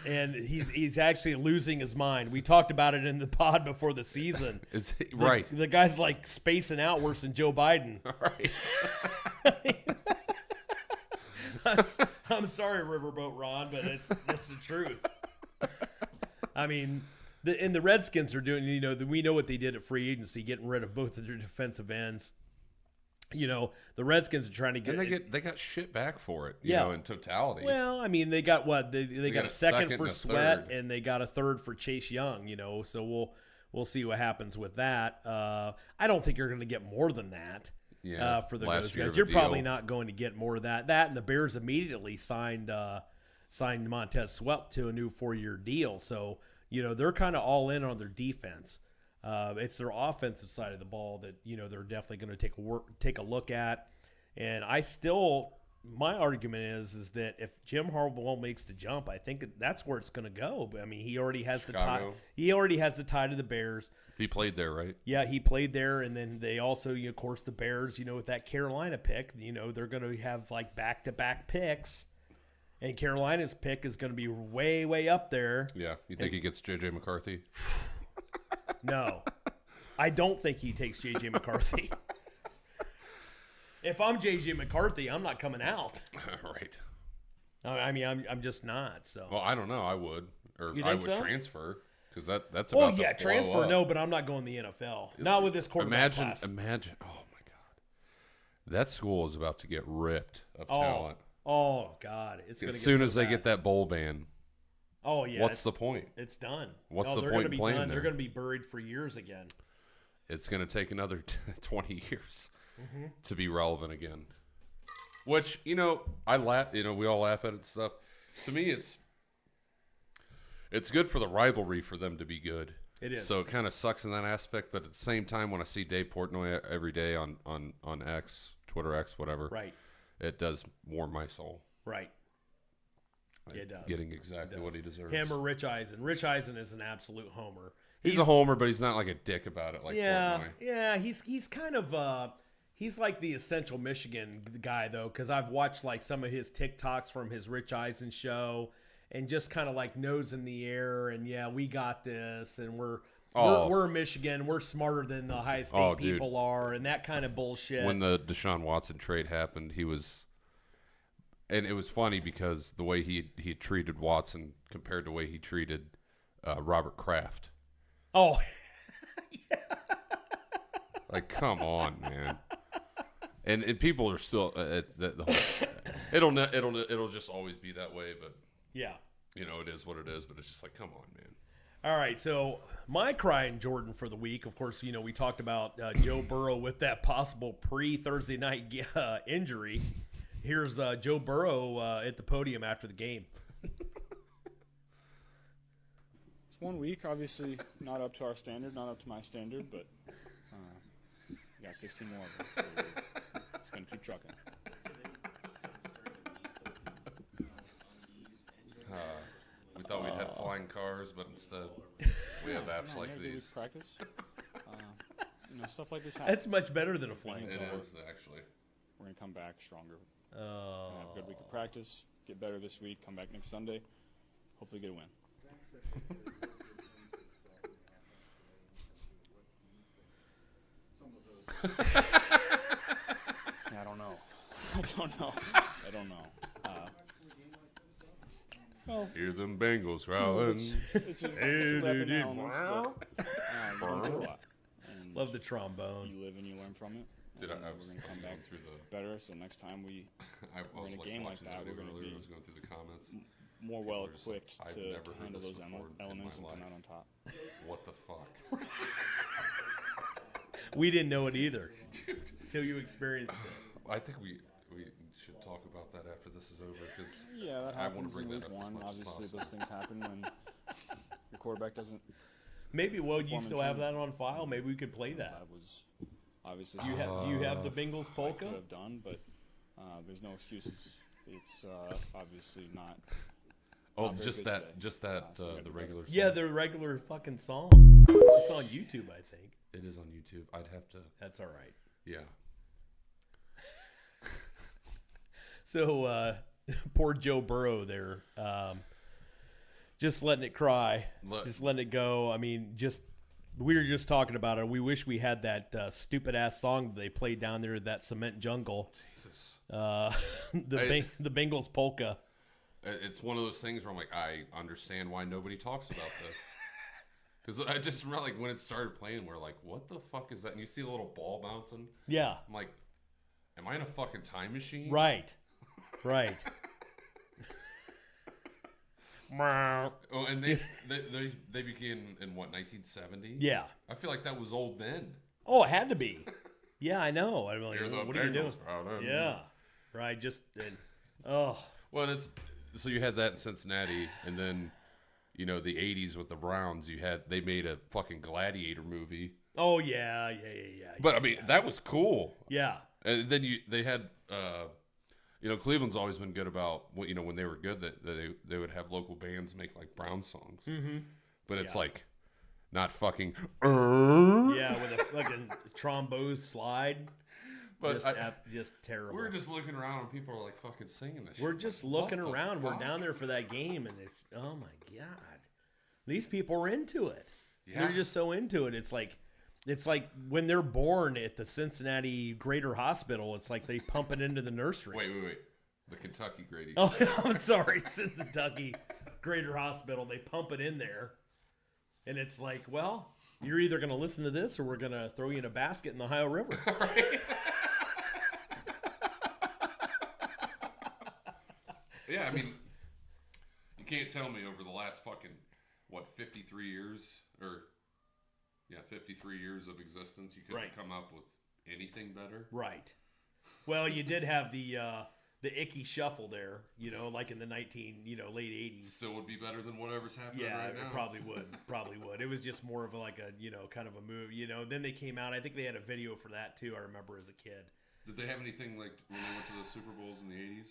And he's actually losing his mind. We talked about it in the pod before the season. Right. The guy's like spacing out worse than Joe Biden. Right. I'm sorry, Riverboat Ron, but it's the truth. I mean, the Redskins are doing, you know, we know what they did at free agency, getting rid of both of their defensive ends. You know, the Redskins are trying to get... And they got shit back for it, you know, in totality. Well, I mean, they got what? They got a second for and a Sweat, third. and they got a third for Chase Young, you know, so we'll see what happens with that. I don't think you're going to get more than that. Yeah, for last those year guys, of a you're probably deal. not going to get more of that. That and the Bears immediately signed Montez Sweat to a new 4-year deal. So you know they're kind of all in on their defense. It's their offensive side of the ball that you know they're definitely going to take a look at. And my argument is that if Jim Harbaugh makes the jump, I think that's where it's going to go. But I mean, he already has the tie. He already has the tie to the Bears. He played there, right? Yeah, he played there, and then they also, of course, the Bears, with that Carolina pick, they're going to have like back-to-back picks, and Carolina's pick is going to be way, way up there. Yeah, you think he gets J.J. McCarthy? No, I don't think he takes J.J. McCarthy. If I'm J.J. McCarthy, I'm not coming out. Right. I mean, I'm just not. So. Well, I don't know. I would, or You I think would so? transfer. Because that's about to blow transfer. up. No, but I'm not going to the NFL. Not with this quarterback class. Imagine. Oh my God, that school is about to get ripped of talent. Oh God, it's going to as get soon so as they bad. get that bowl ban. Oh yeah. What's the point? It's done. What's the they're point gonna be playing done. there? They're going to be buried for years again. It's going to take another 20 years to be relevant again. Which I laugh. We all laugh at it and stuff. To me, it's good for the rivalry for them to be good. It is. So it kind of sucks in that aspect, but at the same time, when I see Dave Portnoy every day on X, Twitter X, whatever, Right. it does warm my soul. Right. It does. Getting exactly what he deserves. Him or Rich Eisen. Rich Eisen is an absolute homer. He's a homer, but he's not like a dick about it like Portnoy. Yeah. He's kind of he's like the Essential Michigan guy though, because I've watched like some of his TikToks from his Rich Eisen show. And just kind of like nose in the air, and we got this, and we're Michigan, we're smarter than the Ohio State people are, and that kind of bullshit. When the Deshaun Watson trade happened, he was, and it was funny because the way he treated Watson compared to the way he treated Robert Kraft. Oh, like come on, man. And people are still it'll just always be that way, but. Yeah. It is what it is, but it's just like, come on, man. All right, so my crying Jordan for the week, of course, we talked about Joe Burrow with that possible pre-Thursday night injury. Here's Joe Burrow at the podium after the game. It's 1 week, obviously not up to our standard, not up to my standard, but we got 16 more of them, so it's going to keep trucking. We thought we'd have flying cars, but instead we have apps like these. Practice. Stuff like this happens. That's much better than a flying It car. is, actually. We're going to come back stronger. Oh. Have a good week of practice, get better this week, come back next Sunday, hopefully get a win. I don't know. Well, Hear them Bengals growling. it's a weapon elements that you can do a lot. And Love the trombone. you live and you learn from it. Dude, And I we're was going to come back through the. better, so next time we I we're was in a like game like watching that, the we're video gonna earlier. be I was going through the comments. more well equipped I've to never heard handle this those before in elements and my come life. out on top. What the fuck? We didn't know it either, until you experienced it. I think we should talk about that after this is over because Yeah, that I want happens to bring in that week up as one. much as Obviously, possible. those things happen when your quarterback doesn't. Maybe. Well, you Performance still have in- that on file. Maybe we could play that. That was obviously Do you have the Bengals I polka? could have done, but there's no excuses. It's obviously not. Oh, Not very just good that, today. just that, So we gotta the do better. regular. Yeah, song. the regular fucking song. It's on YouTube, I think. It is on YouTube. I'd have to. That's all right. Yeah. So poor Joe Burrow there, just letting it cry, just letting it go. I mean, we were just talking about it. We wish we had that stupid ass song that they played down there, that cement jungle. Jesus. The Bengals polka. It's one of those things where I'm like, I understand why nobody talks about this. Because I just remember, like, when it started playing, we're like, what the fuck is that? And you see the little ball bouncing. Yeah. I'm like, am I in a fucking time machine? Right. Right. Oh, and they began in what, 1970? Yeah. I feel like that was old then. Oh, it had to be. Yeah, I know. I'm like, You're the what are you doing? Bengals, brother. Yeah. Right. Just oh. Well, so you had that in Cincinnati, and then, you know, the 80s with the Browns, they made a fucking gladiator movie. Oh yeah. But I mean, that was cool. Yeah. And then they had, you know, Cleveland's always been good about, you know, when they were good, that they would have local bands make like Brown songs. Mm-hmm. But it's like not fucking. Yeah, with a fucking trombone slide. But Just terrible. we were just looking around and people are like fucking singing this. We're shit. just Like, looking what the around. We're fuck? down there for that game, and it's oh my god, these people are into it. Yeah. They're just so into it. It's like when they're born at the Cincinnati Greater Hospital. It's like they pump it into the nursery. Wait. The Kentucky Grady. Oh, I'm sorry, Cincinnati Greater Hospital. They pump it in there, and it's like, well, you're either going to listen to this or we're going to throw you in a basket in the Ohio River. Yeah, I mean, you can't tell me over the last fucking, 53 years? Or, 53 years of existence, you couldn't Right. come up with anything better? Right. Well, you did have the icky shuffle there, you know, like in the late 80s. Still would be better than whatever's happening Yeah, right it now. probably would. It was just more of like a, kind of a move, Then they came out. I think they had a video for that too. I remember as a kid. Did they have anything like when they went to the Super Bowls in the 80s?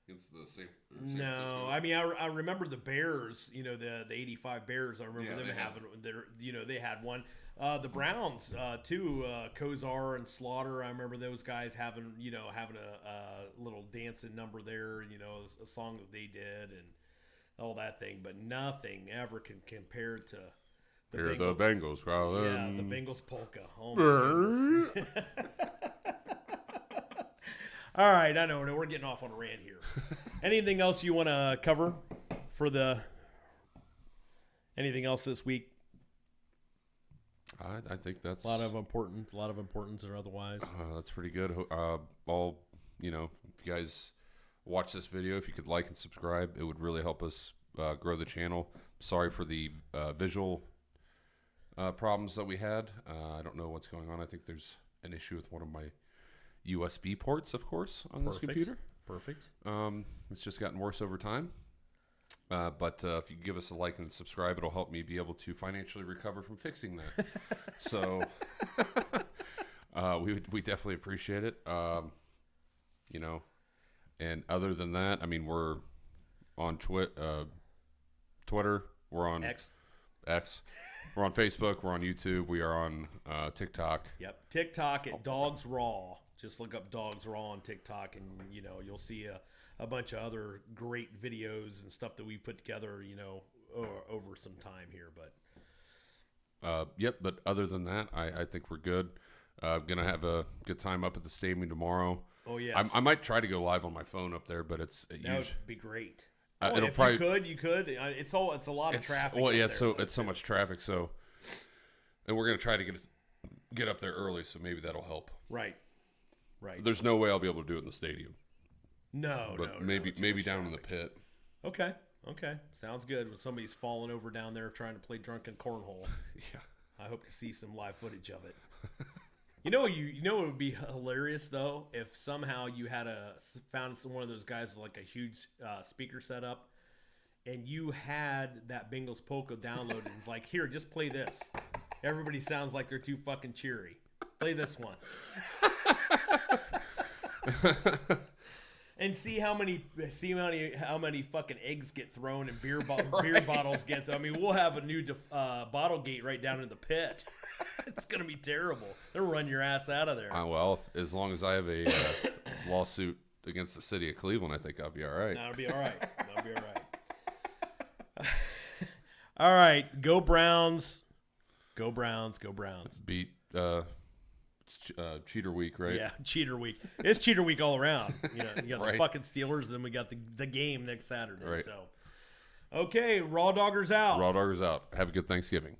Against the San No, Francisco? I mean, I remember the Bears, the 85 Bears. I remember Yeah, them they having their, they had one. The Browns, too, Kozar and Slaughter. I remember those guys having a little dancing number there, a song that they did and all that thing. But nothing ever can compare to the Here are the Bengals, rather. Yeah, the Bengals polka. Oh my goodness. All right, I know we're getting off on a rant here. Anything else you want to cover for anything else this week? I think that's A lot of importance or otherwise. that's pretty good. If you guys watch this video, if you could like and subscribe, it would really help us grow the channel. Sorry for the visual problems that we had. I don't know what's going on. I think there's an issue with one of my USB ports, of course, on this computer. Perfect. It's just gotten worse over time. But if you give us a like and subscribe, it'll help me be able to financially recover from fixing that. So we definitely appreciate it. And other than that, I mean, we're on Twitter. We're on X. We're on Facebook. We're on YouTube. We are on TikTok. Yep. TikTok at Dogs Raw. Just look up Dogs Raw on TikTok, and you'll see a bunch of other great videos and stuff that we put together, over some time here. But Yep. But other than that, I think we're good. Gonna have a good time up at the stadium tomorrow. oh yes, I might try to go live on my phone up there, but it's that would be great. it'll if probably you could. It's a lot of traffic. Well, up yeah, there, it's so much traffic. So, and we're gonna try to get up there early, so maybe that'll help. Right. There's no way I'll be able to do it in the stadium, No, but no, maybe too much down in the traffic. pit. Okay. Okay, sounds good. When somebody's falling over down there trying to play drunken cornhole, Yeah. I hope to see some live footage of it. You know it would be hilarious though if somehow you had found one of those guys with like a huge speaker setup, and you had that Bengals polka downloaded. And it's like, here, just play this. Everybody sounds like they're too fucking cheery. Play this once. And see how many fucking eggs get thrown and beer bottles get thrown. I mean, we'll have a new bottle gate right down in the pit. It's gonna be terrible. They'll run your ass out of there. Well, as long as I have a lawsuit against the city of Cleveland, I think I'll be all right. That'll be all right. That'll be all right. All right, go Browns. Go Browns. Go Browns. Beat it's cheater week, right? Yeah, cheater week. It's cheater week all around. You got Right. the fucking Steelers, and then we got the game next Saturday. Right. So, okay, RawDawgers out. RawDawgers out. Have a good Thanksgiving.